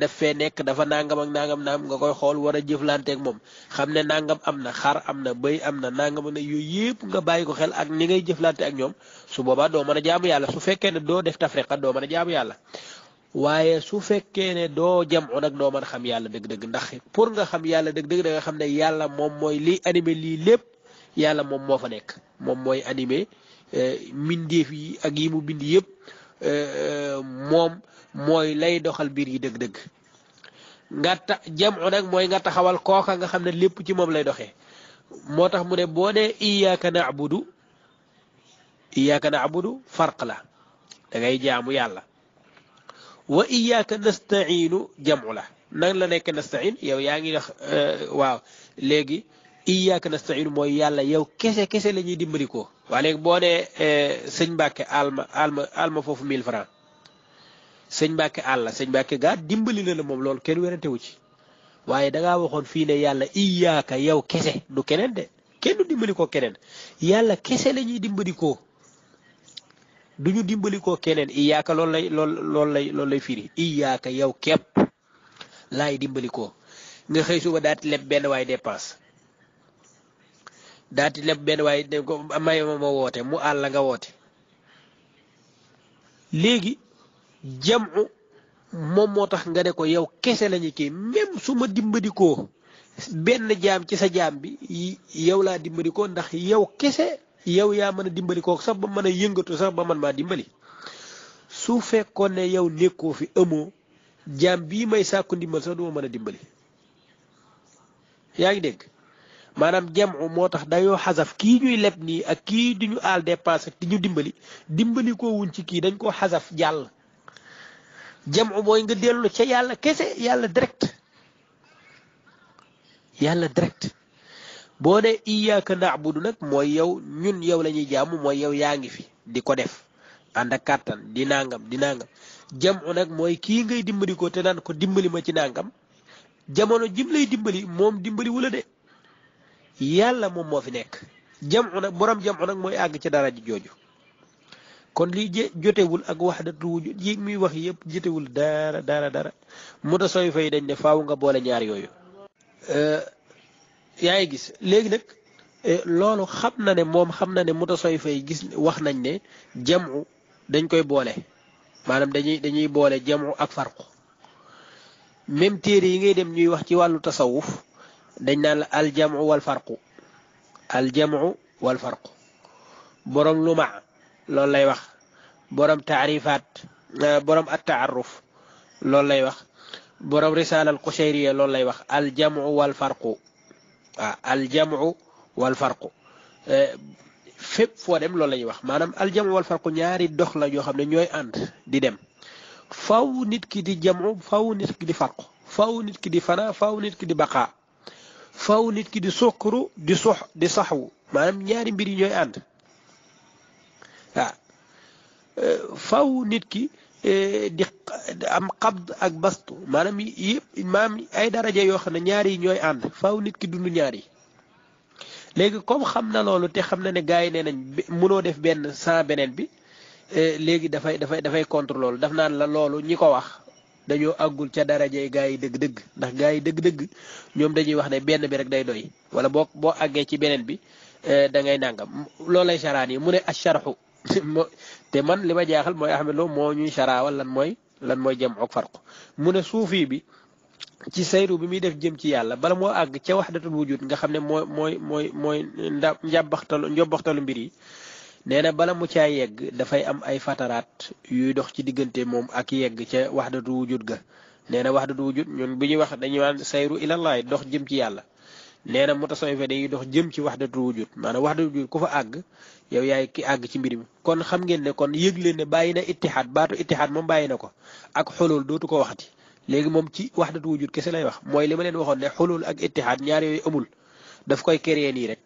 daf fee nekk dafa nangam ak nangam naam nga koy xool war a jëflanteeg moom xam ne nangam am na xar am na bëy am na nangam na yooyu yëpp nga bàyyi ko xel ak ni ngay jëflante ak ñoom su boobaa doo mën a jaamu yàlla su fekkee ne doo def tafriqa doo mën a jaamu yàlla waaye su fekkee ne doo jamu nag doo mën a xam yàlla dëgg-dëgg ndax pour nga xam yàlla dëgg-dëgg da nga xam ne yàlla moom mooy liy animé lii lépp yàlla moom moo fa nekk moom mooy animé mindeef yi ak yi mu bind yëpp moom mooy lay doxal mbir yi dëgg-dëgg nga jamu nag mooy nga taxawal kooka nga xam ne lépp ci moom lay doxee moo tax mu ne boo nee iyyaka na'budu farq la da ngay jaamu yàlla wa iyyaka nasta'inu jamu la nan la nekk nasta'in yow yaa ngi wax waaw léegi iyyaka nasta'inu mooy yàlla yow kese kese la ñuy dimbali ko waa léegi boo nee sëñ Mbàkke alma foofu 1000 francs sëñ Mbàkke sëñ Mbàkke gaa dimbali la moom loolu kenn werante wu ci waaye dangaa waxoon fii ne yàlla iyyaka yow kese du keneen de kenn du dimbali ko keneen yàlla kese la ñuy dimbali ko duñu dimbali ko keneen iyyaka loolu lay firi iyyaka yow képp laay dimbali ko nga xëy suba daati leb benn waay dépense daati leb benn waay ne ko may ma woote mu àll nga woote léegi jamu moom moo tax nga ne ko yow kese lañu kii même su ma dimbadikoo benn jaam ci sa jaam bi yow laa dimbadikoo ndax yow kese yow yaa mën a dimbalikoo sax ba mën a yëngatu sax ba man maa dimbali su fekkoon ne yow nekkoo fi amoo jaam bii may sàkku ndimbal sax duma mën a dimbali yaa ngi dégg maanaam jamu moo tax dayoo xasaf kii ñuy leb nii ak kii di ñu aal dépense ak di ñu dimbali koo wuñ ci kii dañ koo xasaf jàll jamu mooy nga dellu ca yàlla kese yàlla direct boo ne iyyaka na'budu nag mooy yow ñun yow la ñuy jaamu mooy yow yaa ngi fi di ko def ànd ak kàttan di nangam jamu nag mooy kii ngay dimbali ko te naan ko dimbali ma ci nangam jamono jim lay dimbali moom dimbali wula de yàlla moom moo fi nekk jamu nag borom jamu nag mooy àgg ci dara ji jooju kon lii jotewul ak wahdatul wujud yi muy wax yëpp jotewul dara mutasawwifa yi dañ ne faaw nga boole ñaar yooyu yaa ngi gis léegi nag loolu xam na ne mutasawwifa yi gis wax nañ ne jamu dañ koy boole maanaam dañuy boole jamu ak farqu même téere yi ngay dem ñuy wax ci wàllu tasawuf dañ naan la aljamu wal farqu borom luma loolu lay wax borom taarifaat borom at-taarruf loolu lay wax borom risaala al qushayriya loolu lay wax aljamu wal farqu aljamu wal farqu fépp foo dem loolu la ñuy wax maanaam aljamu wal farqu ñaari dox la yoo xam ne ñooy ànd di dem faw nit ki di jamu faw nit ki di farqu faw nit ki di fana faw nit ki di baqaa faw nit ki di sukru di sox di saxwu maanaam ñaari mbir yi ñooy ànd waaw faw nit ki di am qabd ak bastu maanaam yëpp maam ay daraja yoo xam ne ñaar yi ñooy ànd faw nit ki dund ñaar yi léegi comme xam na loolu te xam na ne gars yi nee nañ mënoo def benn sans beneen bi léegi dafay contre loolu daf naan la loolu ñi ko wax dañoo àggul ca darajey gars yi dëgg-dëgg ndax gars yi dëgg-dëgg ñoom dañuy wax ne benn bi rek day doy wala boo àggee ci beneen bi da ngay nàngam loolay charaan yi mu ne asharxu te man li ma jaaxal mooy Ahmed Lo moo ñuy charaawal lan mooy jam ak farq mu ne suufi bi ci sayru bi muy def jëm ci yàlla bala moo àgg ca waxdatul wujud nga xam ne mooy njobbaxtalu mbir yi nee na bala mu caa yegg dafay am ay fataraat yuy dox ci diggante moom ak yegg ca waxdatu wujud ga nee na waxdatu wujud ñun bu ñuy wax dañuy waan sayru ilallaay dox jëm ci yàlla nee na mutasawwifa dañuy dox jëm ci waxdatu wujud maanaam waxdatu wujud ku fa àgg yow yaay ki àgg ci mbir mi kon xam ngeen ne kon yëg leen ne bàyyi na ittihaad baatu ittihaad moom bàyyi na ko ak xulul dootu ko waxati léegi moom ci waxdatu wujud kese lay wax mooy li ma leen waxoon ne xulul ak ittihaad ñaar yooyu amul daf koy créer nii rek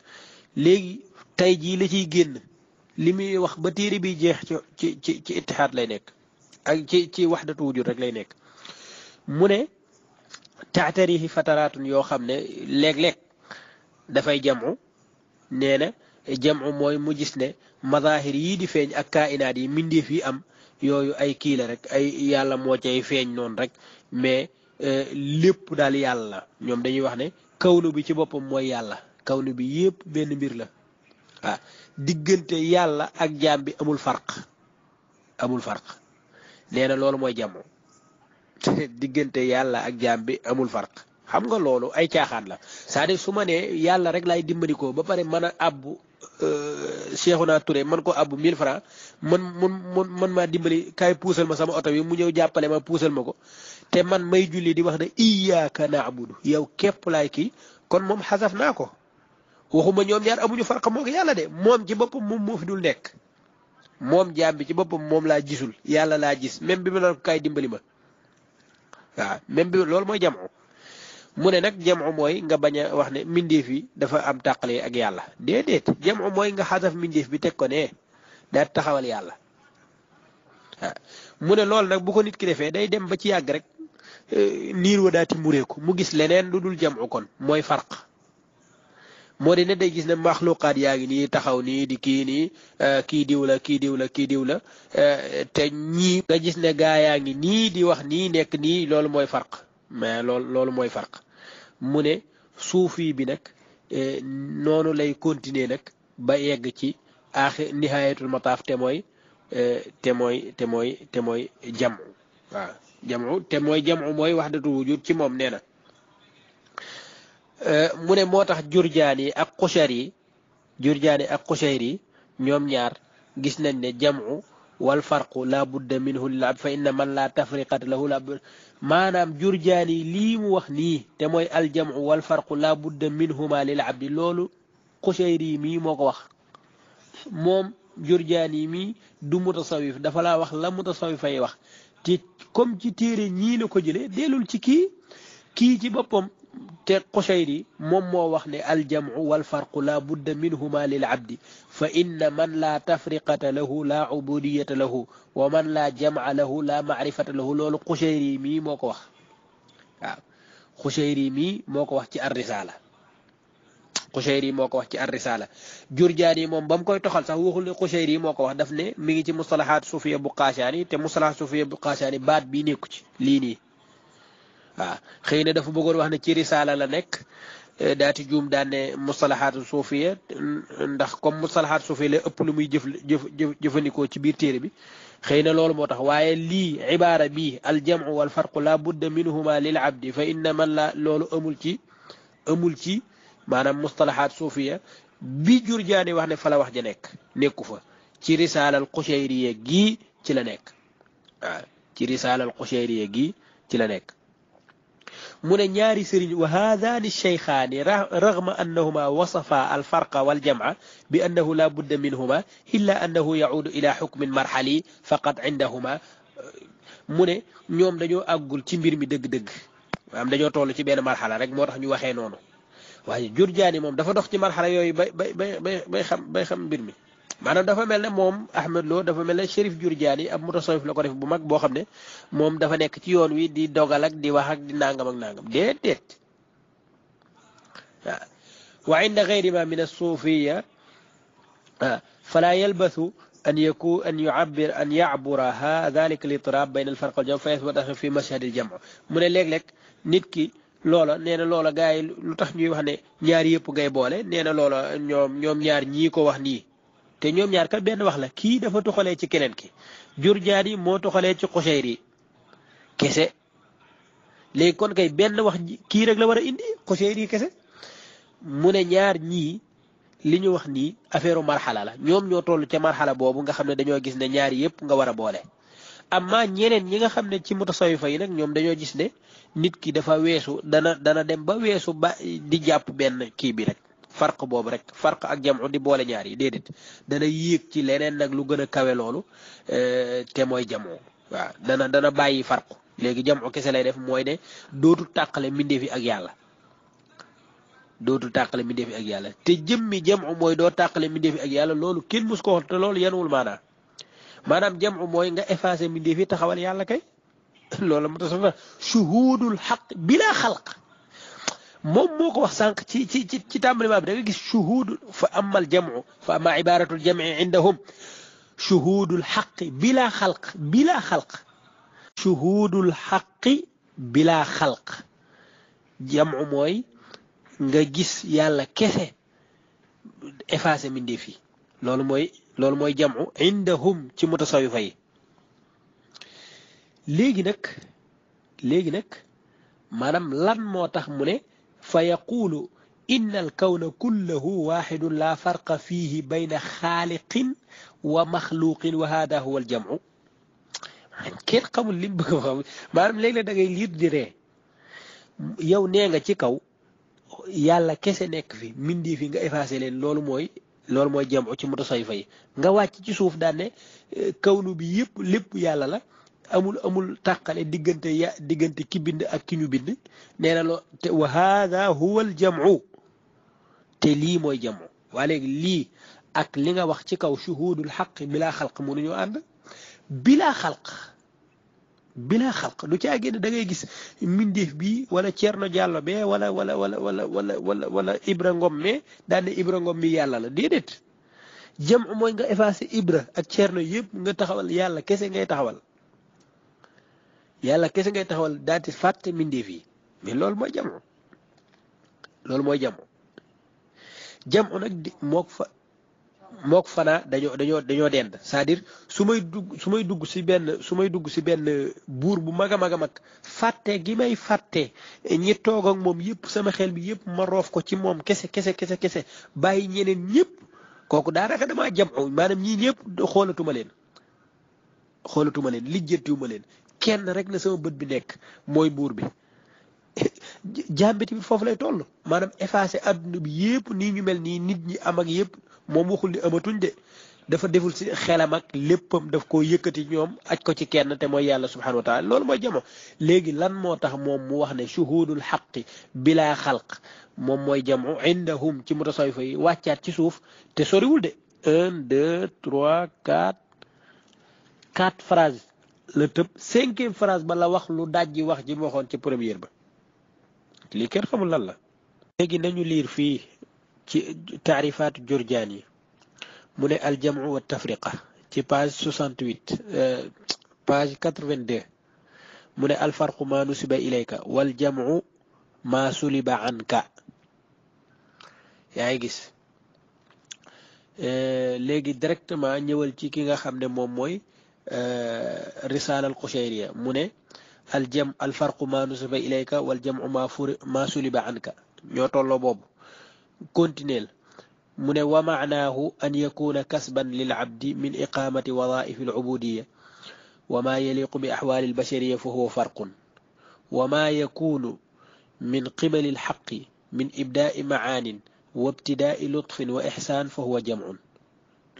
léegi tey jii la ciy génn li muy wax ba téere bi jeex ci ittihaad lay nekk ak ci waxdatu wujud rek lay nekk mu ne taatarihi fataraatun yoo xam ne léeg-léeg dafay jamu nee na jamu mooy mu gis ne mazahir yii di feeñ ak kainaat yi mbindeef yi am yooyu ay kii la rek ay yàlla moo cay feeñ noonu rek mais lépp daal yàlla ñoom dañuy wax ne kawnu bi ci boppam mooy yàlla kawnu bi yépp benn mbir la waaw diggante yàlla ak jaam bi amul farq nee na loolu mooy jamu diggante yàlla ak jaam bi amul farq xam nga loolu ay caaxaan la c'est-à-dire su ma nee yàlla rek laay dimbandikoo ba pare mën a abbu Cheikhouna Touré man ko abbu 1000 francs man maa dimbali kaay puusal ma sama oto bi mu ñëw jàppale ma puusal ma ko te man may julli di wax ne iyyaka na'budu yow képp laay kii kon moom xasaf naa ko waxuma ñoom ñaar amuñu farq moo ko yàlla de moom ci boppam moom moo fi dul nekk moom jaam bi ci boppam moom laa gisul yàlla laa gis même bi ma la ko kaay dimbali ma waaw même bi loolu mooy jamu mu ne nag jamu mooy nga bañ a wax ne mbindeef yi dafa am tàqale ak yàlla déedéet jamu mooy nga xasaf mbindeef bi teg ko ne daal taxawal yàlla waaw mu ne loolu nag bu ko nit ki defee day dem ba ci yàgg rek niir wa daati mureeku mu gis leneen lu dul jamu kon mooy farq moo di ne day gis ne maxluqaat yaa ngi nii taxaw nii di kii nii kii diw la kii diw la kii diw la te ñii nga gis ne gaa yaa ngi nii di wax nii nekk nii loolu mooy farq mais loolu mooy farq mu ne suufi bi nag noonu lay continuer nag ba yegg ci nihayatul mataaf te mooy jamu waaw jamu te mooy jamu mooy wahdatu wujud ci moom nee na mu ne moo tax Jurjaani ak Qushayri ñoom ñaar gis nañ ne jamu wal farqu la budda minhu lil abd fa inna man la tafriqata lahu la maanaam Jurjaani lii mu wax nii te mooy aljamu wal farqu la budda minhuma lil abdi loolu Qushayri mii moo ko wax moom Jurjaani mii du mutasawif dafa laa wax la mutasawif ay wax te comme ci téere ñii la ko jëlee dellul ci kii ci boppam te Qushayri moom moo wax ne aljamu wal farqu la budda minhuma lil abdi fa inna man la tafriqata lahu la ubudiyata lahu wa man la jam'a lahu la ma'rifata lahu loolu Qushayri mii moo ko wax waaw Qushayri mii moo ko wax ci ar-risala Qushayri moo ko wax ci ar-risala Jurjaani moom ba mu koy toxal sax waxul ne Qushayri moo ko wax daf ne mi ngi ci mustalahaat suufiya bu Qaashaani te mustalahaat suufiya bu Qaashaani baat bii nekku ci lii nii waaw xëy na dafa bëggoon wax ne ci risaala la nekk daati juum daan ne mustalahaatu suufiya ndax comme mustalahaat suufiya la ëpp lu muy jëfandikoo ci biir téere bi xëy na loolu moo tax waaye lii ibaara bii aljamu wal farqu la budda minhuma lil abdi fa inna man la loolu amul ci maanaam mustalahaat suufiya bi Jurjaani wax ne fa la wax ja nekku fa ci risaalal Qushayriya gii ci la nekk waaw ci risaalal Qushayriya gii ci la nekk mu ne ñaari sëriñ wa haadaani shaykhaani raghma annahuma wasafa alfarqa waljamca bi annahu la budda minhuma illa annahu yacuudu ila xukmin marxali faqat cindahuma mu ne ñoom dañoo àggul ci mbir mi dëgg-dëgg maanaam dañoo toll ci benn marxala rek moo tax ñu waxee noonu waaye Jurjaani moom dafa dox ci marxala yooyu bay xam mbir mi maanaam dafa mel ne moom Ahmed Lo dafa mel ne Chérif Jurjaani ab mutasawif la ko def bu mag boo xam ne moom dafa nekk ci yoon wi di dogal ak di wax ak di nangam ak nangam déedéet wa inda gayri ma min as-suufiyya fala yalbathu أن يكون أن يعبر أن يعبر ذلك الاضطراب بين الفرق والجمع فيثبت في مشهد الجمع من léeg-léeg nit ki loola nee na loola gars yi lu tax ñuy wax ne ñaar yëpp ngay boole nee na loola ñoom ñaar ñii ko wax nii te ñoom ñaar kat benn wax la kii dafa toxalee ci keneen ki Jurjaani moo toxalee ci Qushayri kese léegi kon kay benn wax kii rek la war a indi Qushayri kese mu ne ñaar ñii li ñu wax nii affaire marxala la ñoom ñoo toll ca marxala boobu nga xam ne dañoo gis ne ñaari yëpp nga war a boole amma ñeneen ñi nga xam ne ci mutasawifa yi nag ñoom dañoo gis ne nit ki dafa weesu dana dem ba weesu ba di jàpp benn kii bi rek farq boobu rek farq ak jamu di boole ñaar yi déedéet dana yéeg ci leneen nag lu gën a kawe loolu te mooy jamu waaw dana bàyyi farq léegi jamu kese lay def mooy ne dootu tàqale mbindeef yi ak yàlla dootu tàqale mbindeef yi ak yàlla te jëmmi jamu mooy doo tàqale mbindeef yi ak yàlla loolu kenn mus ko wax te loolu yanuwul maanaam jamu mooy nga effacé mbindeef yi taxawal yàlla kay loolu mu tax shuhudul xaq bila xalq moom moo ko wax sànq ci tàmbalima bi da nga gis shuhud fa amal jamu fa ama ibaratul jamci indahum shuhudul xaqi bila xalq shuhudul xaqi bila xalq jamu mooy nga gis yàlla kese effacé mbindeef yi loolu mooy jamu indahum ci mutasawifa yi léegi nag maanaam lan moo tax mu ne fa yaqulu inna al kawna kullahu waxidun la farqa fihi bayna xaaliqin wa maxluqin wa hada huwa al jamu kenn xamul lim bëgg a xam maanaam léegi da ngay liir di ree yow nee nga ci kaw yàlla kese nekk fi mbindeef yi nga effacé leen loolu mooy jamu ci mutasawifa yi nga wàcc ci suuf daan ne kawnu bi yëpp lépp yàlla la amul tàqale diggante ki bind ak ki ñu bind nee na loo te wa hada huwa al jamu te lii mooy jamu waa léegi lii ak li nga wax ci kaw shuhudul xaq bilaa xalq mënuñoo ànd bilaa xalq du caa génn da ngay gis mbindeef bi wala Ceerno Jàllo be wala Ibra Ngom me daan ne Ibra Ngom mi yàlla la déedéet jamu mooy nga effacé Ibra ak Ceerno yëpp nga taxawal yàlla kese ngay taxawal daal di fàtte mbindeef yi mais loolu mooy jamu nag di mook fanaa dañoo dend c'est-à-dire su may dugg si benn buur bu mag a mag fàtte gi may fàtte ñi toog ak moom yëpp sama xel bi yëpp ma roof ko ci moom kese bàyyi ñeneen ñëpp kooku daanaka damaa jamu maanaam ñii ñëpp xoolatuma leen lijjantiwuma leen kenn rek la sama bët bi nekk mooy buur bi jaam bi tamit foofu lay toll maanaam effacé adduna bi yëpp nii ñu mel nii nit ñi am ak yëpp moom waxul ni amatuñ de dafa deful si xelam ak léppam daf ko yëkkati ñoom aj ko ci kenn te mooy yàlla subhanahu wa taala loolu mooy jamo léegi lan moo tax moom mu wax ne shuhudul xaqi bilaa xalq moom mooy jamo indahum ci mutasawifa yi wàccaat ci suuf te soriwul de 1 2 3 4 phrases la tëb 5e phrase ba la wax lu dajji wax ji mu waxoon ci première ba lii kenn xamul lan la léegi nañu liir fii ci taarifaatu Jurjaani mu ne aljamu wa tafriqa ci page 68 page 82 mu ne alfarqu ma nusiba ilayka wal jamu ma suliba anka yaa ngi gis léegi directement ñëwal ci ki nga xam ne moom mooy risaala al Qushayriya mu ne alfarqu ma nusiba ilayka wal jamu ma suliba anka ñoo tolloo boobu continuel mu ne wa maanaahu an yakuna kasban lil abdi min iqamati wadaifi al ubudiyya wa ma yaliqu bi ahwali al bashariyya fa huwa farqun wa ma yakunu min qibali al haqqi min ibda'i ma'anin wa ibtida'i lutfin wa ihsan fa huwa jam'un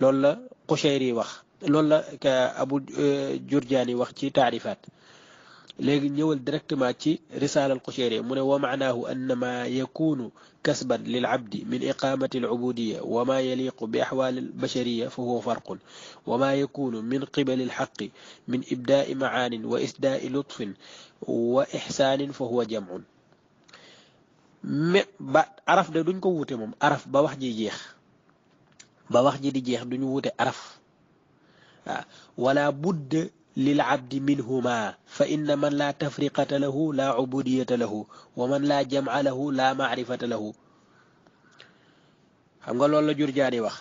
loolu la Qushayri wax loolu la ka Abu Jurjaani wax ci taarifaat léegi ñëwal directement ci risaala al-Qushayri mu ne wa maanaahu annama yakunu kasban lil abdi min iqamati al-ubudiyya wa ma yaliqu bi ahwali al-bashariyya fa huwa farqun wa ma yakunu min qibali al-haqqi min ibda'i ma'anin wa isda'i lutfin wa ihsanin fa huwa jam'un mais ba araf de duñ ko wuute moom araf ba wax ji jeex ba wax ji di jeex duñu wuute araf waaw wala budd lil abdi minhuma fa inna man la tafriqata lahu la ubudiyata lahu wa man la jam'a lahu la ma'rifata lahu xam nga loolu la Jurjaani wax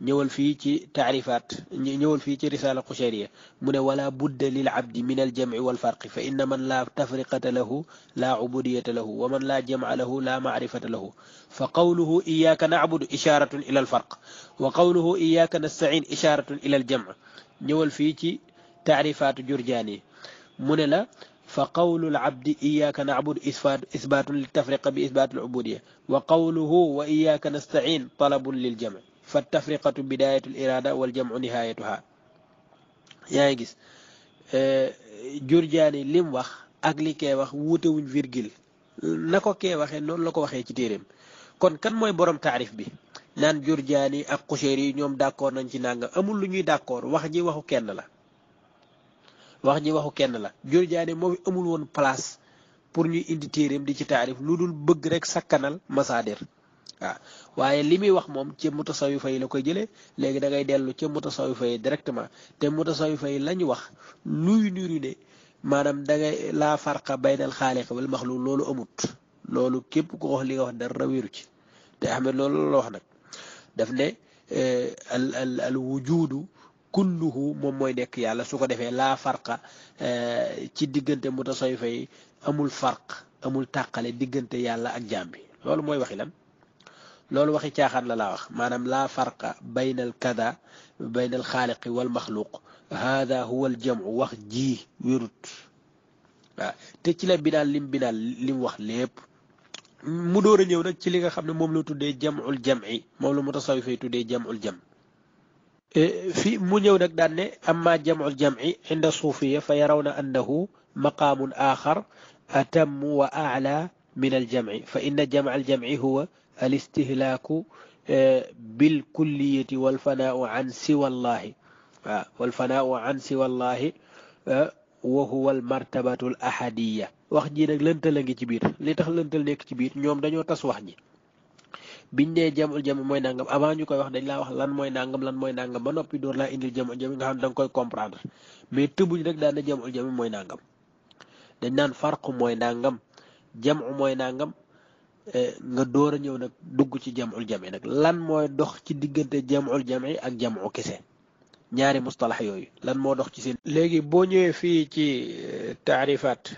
ñëwal fii ci taarifaat ñëwal fii ci risaala Qushayriya mu ne wala budda lil abdi min al jam'i wal farqi fa inna man la tafriqata lahu la ubudiyata lahu wa man la jam'a lahu la ma'rifata lahu fa qawluhu iyyaka na'budu isharatun ila al farq wa qawluhu iyyaka nasta'in isharatun ila al jam' ñëwal fii ci taarifaatu Jurjaani mu ne la fa qawlu al abdi iyyaka na'budu isbatun lit tafriqa bi isbat al ubudiyya wa qawluhu wa iyyaka nasta'in talabun lil jam' fa tafriqatu bidayatu al irada wal jam'u nihayatuha yaa ngi gis Jurjaani lim wax ak li kee wax wuute wuñ virgule na ko kee waxee noonu la ko waxee ci téeréem kon kan mooy borom taarif bi naan Jurjaani ak Qushayri yi ñoom d'accord nañ ci nangam amul lu ñuy d'accord wax ji waxu kenn la wax ji waxu kenn la Jurjaani moo fi amul woon place pour ñuy indi téeréem di ci taarif lu dul bëgg rek sakkanal masaadir waaw waaye li muy wax moom ci mutasawifa yi la koy jëlee léegi da ngay dellu ca mutasawifa yi directement te mutasawifa yi lañu wax luy niru ne maanaam da ngay laa farqa bayna al xaaliq wal maxluq loolu amut loolu képp ko wax li nga wax dara wéru ci te Ahmed loolu la wax nag daf ne al wujudu kulluhu moom mooy nekk yàlla su ko defee laa farqa ci diggante mutasawifa yi amul farq amul tàqale diggante yàlla ak jaam bi loolu mooy waxi lan loolu waxi caaxaan la laa wax maanaam laa farqa bayna al kada bayna al xaaliqi wal maxluq hada huwa al jamu wax ji wérut waaw te ci la binaal lim wax lépp mu door a ñëw nag ci li nga xam ne moom la tuddee jamul jam'i moom la mutasawifa yi tuddee jamul jam fi mu ñëw nag daan ne amma jamul jam'i inda suufiya fa yarawna annahu maqaamun axar atammu wa a'la min al jam'i fa inna jam'a al jam'i huwa al istihlaaku bil kulliyati wal fanaa'u an siwa allahi waaw wal fanaa'u an siwa allahi wa huwa al martabatu al ahadiyya wax ji nag lëntal a ngi ci biir li tax lëntal nekk ci biir ñoom dañoo tas wax ji biñ nee jamul jam mooy nangam avant ñu koy wax dañ laa wax lan mooy nangam ba noppi door laa indil jamul jam nga xam ne da nga koy comprendre mais tëbuñ rek daan na jamul jam mooy nangam dañ naan farq mooy nangam jamu mooy nangam nga door a ñëw nag dugg ci jamul jam nag lan mooy dox ci diggante jamul jam ak jamu kese ñaari mustalax yooyu lan moo dox ci seen. léegi boo ñëwee fii ci taarifaat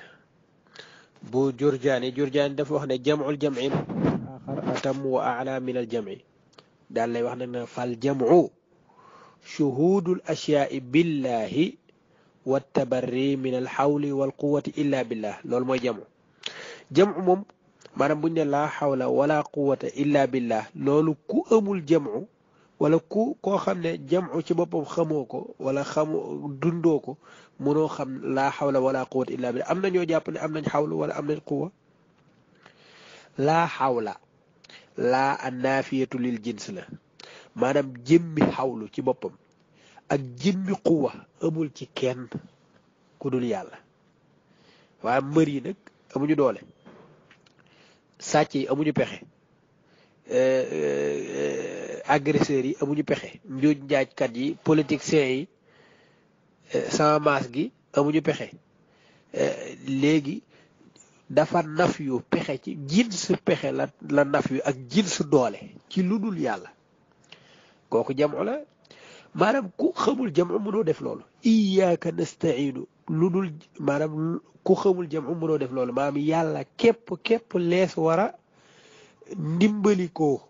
bu Jurjaani dafa wax ne jamul jam'i axar atam wa a'la min al jam'i daal lay wax nag ne fal jam'u shuhudul ashya'i billahi wa tabarri min al hawli wal quwwati illa billah loolu mooy jam'u moom maanaam buñ ne laa hawla wala quwwata illa billah loolu ku amul jam'u wala koo xam ne jam'u ci boppam xamoo ko wala dundoo ko mënoo xam laa hawla wala quwwata illa billah am na ñoo jàpp ne am nañ xawlu wala am nañ quwwa laa xawla laa annaafiyatu lil jins la maanaam jëmmi xawlu ci boppam ak jëmmi quwwa amul ci kenn ku dul yàlla waaye mbër yi nag amuñu doole sàcc yi amuñu pexe agresseurs yi amuñu pexe njuuj njaajkat yi politiciens yi sama maas gi amuñu pexe léegi dafa naf yu pexe ci jins pexe la naf yu ak jins doole ci lu dul yàlla kooku jamu la maanaam ku xamul jamu mënoo def loolu iyyaka nasta'inu lu dul maanaam ku xamul jamu mënoo def loolu maanaam yàlla képp lees war a ndimbali ko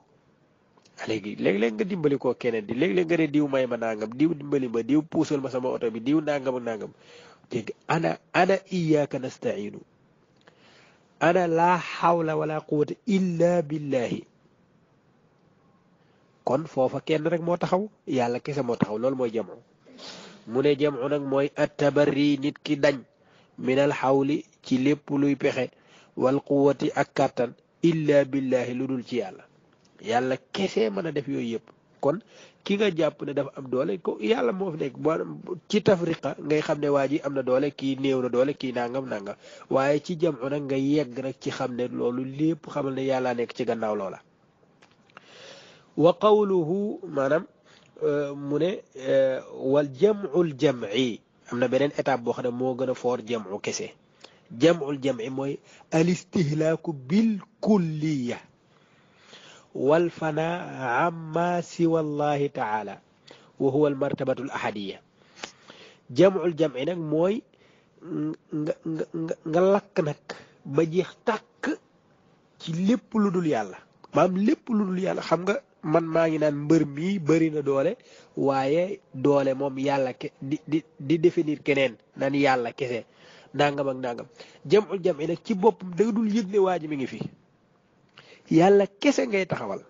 léegi-léeg nga dimbali koo keneen di léeg-léeg nga ne diw may ma nangam diw dimbali ma diw puusal ma sama oto bi diw nangam ak nangam dégg ana iyyaka nasta'inu ana laa hawla wala quwwata illa billahi kon foofa kenn rek moo taxaw yàlla kese moo taxaw loolu mooy jamono mu ne jam'u nag mooy attabarri nit ki dañ minal xawli ci lépp luy pexe wal quwati ak kàttan illa billahi lu dul ci yàlla yàlla kese mën a def yooyu yëpp kon ki nga jàpp ne dafa am doole ko yàlla moo fi nekk boo ci tafriqa ngay xam ne waa ji am na doole kii néew na doole kii nangam nangam waaye ci jam'u nag nga yegg rek ci xam ne loolu lépp xamal ne yàlla nekk ci gannaaw loola wa qawluhu maanaam mu ne wal jam'ul jam'i am na beneen étape boo xam ne moo gën a foor jam'u kese jam'ul jam'i mooy al istihlaaku bil kulliya wal fanaa amma siwa allahi taala wa huwa al martabatu al ahadiya jam'ul jam'i nag mooy nga lakk nag ba jeex tàkk ci lépp lu dul yàlla maanaam lépp lu dul yàlla xam nga man maa ngi naan mbër mii bëri na doole waaye doole moom yàlla di définir keneen naan yàlla kese nangam ak nangam jam'ul jam'i nag ci boppam da dul yëg ne waa ji mi ngi fi yàlla kese ngay taxawal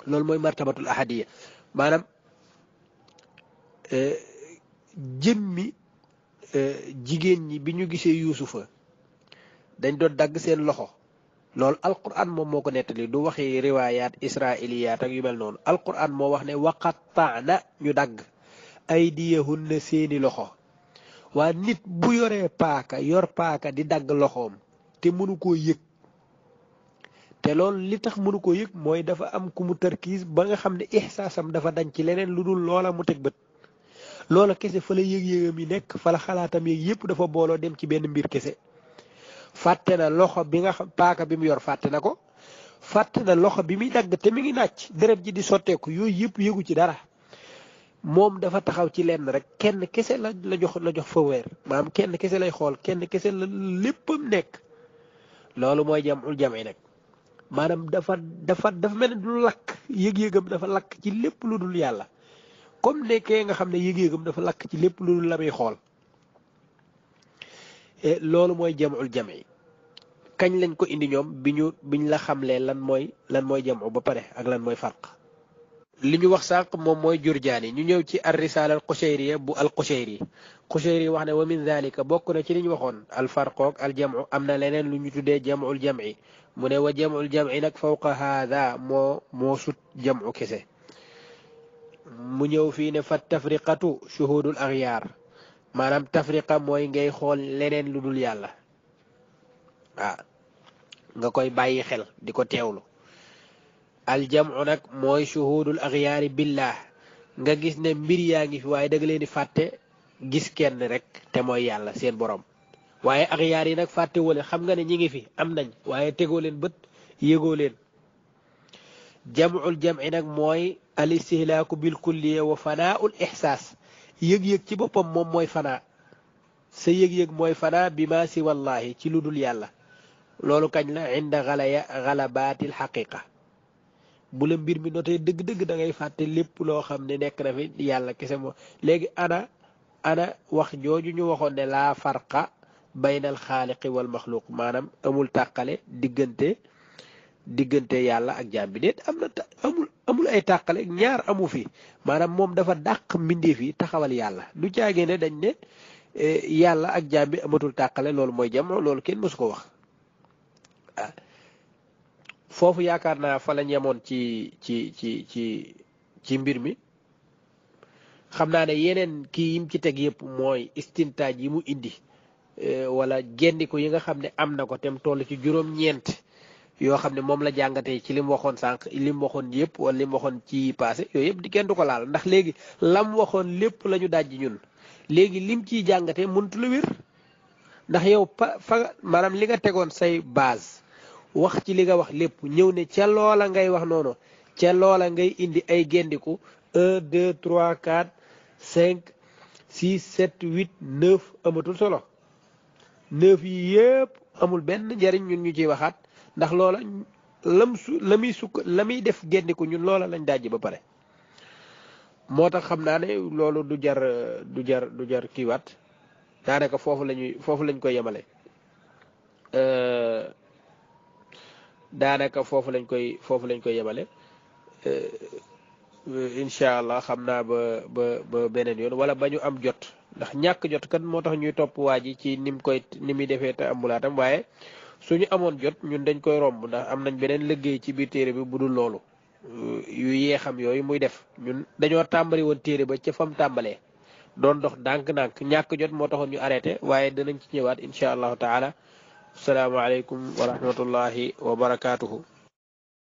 loolu mooy martabatul ahadiya maanaam jëmmi jigéen ñi bi ñu gisee yuusufa dañ doon dagg seen loxo loolu alquran moom moo ko nettali du waxi riwaayaat israiliyaat ak yu mel noonu alquran moo wax ne waqattaana ñu dagg aydiyahunna seeni loxo waa nit bu yoree paaka yor paaka di dagg loxoom te mënu koo yëg te loolu li tax mënu koo yëg mooy dafa am ku mu tarkiis ba nga xam ne ixsaasam dafa dañ ci leneen lu dul loola mu teg bët loola kese fa la yëg-yëgam yi nekk fa la xalaatam yeeg yépp dafa booloo dem ci benn mbir kese fàtte na loxo bi nga xam paaka bi mu yor fàtte na ko fàtte na loxo bi muy dagg te mi ngi nàcc deret ji di sotteeku yooyu yëpp yëgu ci dara moom dafa taxaw ci lenn rek kenn kese la jox fa weer maanaam kenn kese lay xool kenn kese la léppam nekk loolu mooy jam'ul jam'i nag maanaam dafa mel ne du lakk yëg-yëgam dafa lakk ci lépp lu dul yàlla comme nekkee nga xam ne yëg-yëgam dafa lakk ci lépp lu dul la muy xool loolu mooy jam'ul jam'i kañ lañ ko indi ñoom biñ la xamlee lan mooy jam'u ba pare ak lan mooy farq li ñu wax sànq moom mooy Jurjaani ñu ñëw ci ar risala al qushayriya bu al qushayri wax ne wa min dhalika bokk na ci li ñu waxoon al farqoog al jam'u am na leneen lu ñu tuddee jam'ul jam'i mu ne wa jam'ul jam'i nag fawqa haada moo sut jam'u kese mu ñëw fii ne fa tafriqatu shuhudul aghyar maanaam tafriqa mooy ngay xool leneen lu dul yàlla nga koy bàyyi xel di ko teewlu aljamu nag mooy shuhudul aghyari billah nga gis ne mbir yaa ngi fi waaye da nga leen di fàtte gis kenn rek te mooy yàlla seen borom waaye aghyar yi nag fàtte woo leen xam nga ne ñi ngi fi am nañ waaye tegoo leen bët yëgoo leen jam'ul jam'i nag mooy al istihlaaku bil kulliya wa fanaa'ul ihsaas yëg-yëg ci boppam moom mooy fanaa sa yëg-yëg mooy fanaa bi ma si wallahi ci lu dul yàlla loolu kañ la inda galabaatil xaqiqa bu la mbir mi notee dëgg-dëgg da ngay fàtte lépp loo xam ne nekk na fi yàlla kese moo léegi ana wax jooju ñu waxoon ne laa farqa baynal xaaliqi wal maxluuq maanaam amul tàqale diggante yàlla ak jaam bi déet amul ay tàqale ñaar amu fi maanaam moom dafa dàq mbindeef yi taxawal yàlla du caagee ne dañ ne yàlla ak jaam bi amatul tàqale loolu mooy jam loolu kenn mësu ko wax foofu yaakaar naa fa lañ yemoon ci mbir mi xam naa ne yeneen kii yim ci teg yëpp mooy istintaaj yi mu indi wala gendiku yi nga xam ne am na ko tem toll ci juróom-ñeent yoo xam ne moom la jàngatee ci li mu waxoon sànq li mu waxoon yëpp wala li mu waxoon ci passé yooyu yëpp di kenn du ko laal ndax léegi lam waxoon lépp la ñu dajji ñun léegi lim ciy jàngatee mëntu la wér ndax yow maanaam li nga tegoon say base wax ci li nga wax lépp ñëw ne ca loola ngay wax noonu ca loola ngay indi ay gendiku 1 2 3 4 5 6 7 8 9 amatul solo 9 yi yëpp amul benn njariñ ñun ñu ciy waxaat ndax loola la muy def gendiku ñun loola lañ dajji ba pare moo tax xam naa ne loolu du jar kiiwaat daanaka foofu lañ koy yemale daanaka foofu lañ koy yemale incha allah xam naa ba beneen yoon wala ba ñu am jot ndax ñàkk jot kan moo tax ñuy topp waa ji ci ni muy defee te amulaatam waaye suñu amoon jot ñun dañ koy romb ndax am nañ beneen liggéey ci biir téere bi bu dul loolu yu yee xam yooyu muy def ñun dañoo tàmbali woon téere ba ca fam tàmbalee doon dox ndànk-ndànk ñàkk jot moo taxoon ñu arrêté waaye danañ ci ñëwaat incha allahu taala asalaamaaleykum wa rahmatullahi wa barakaatuhu.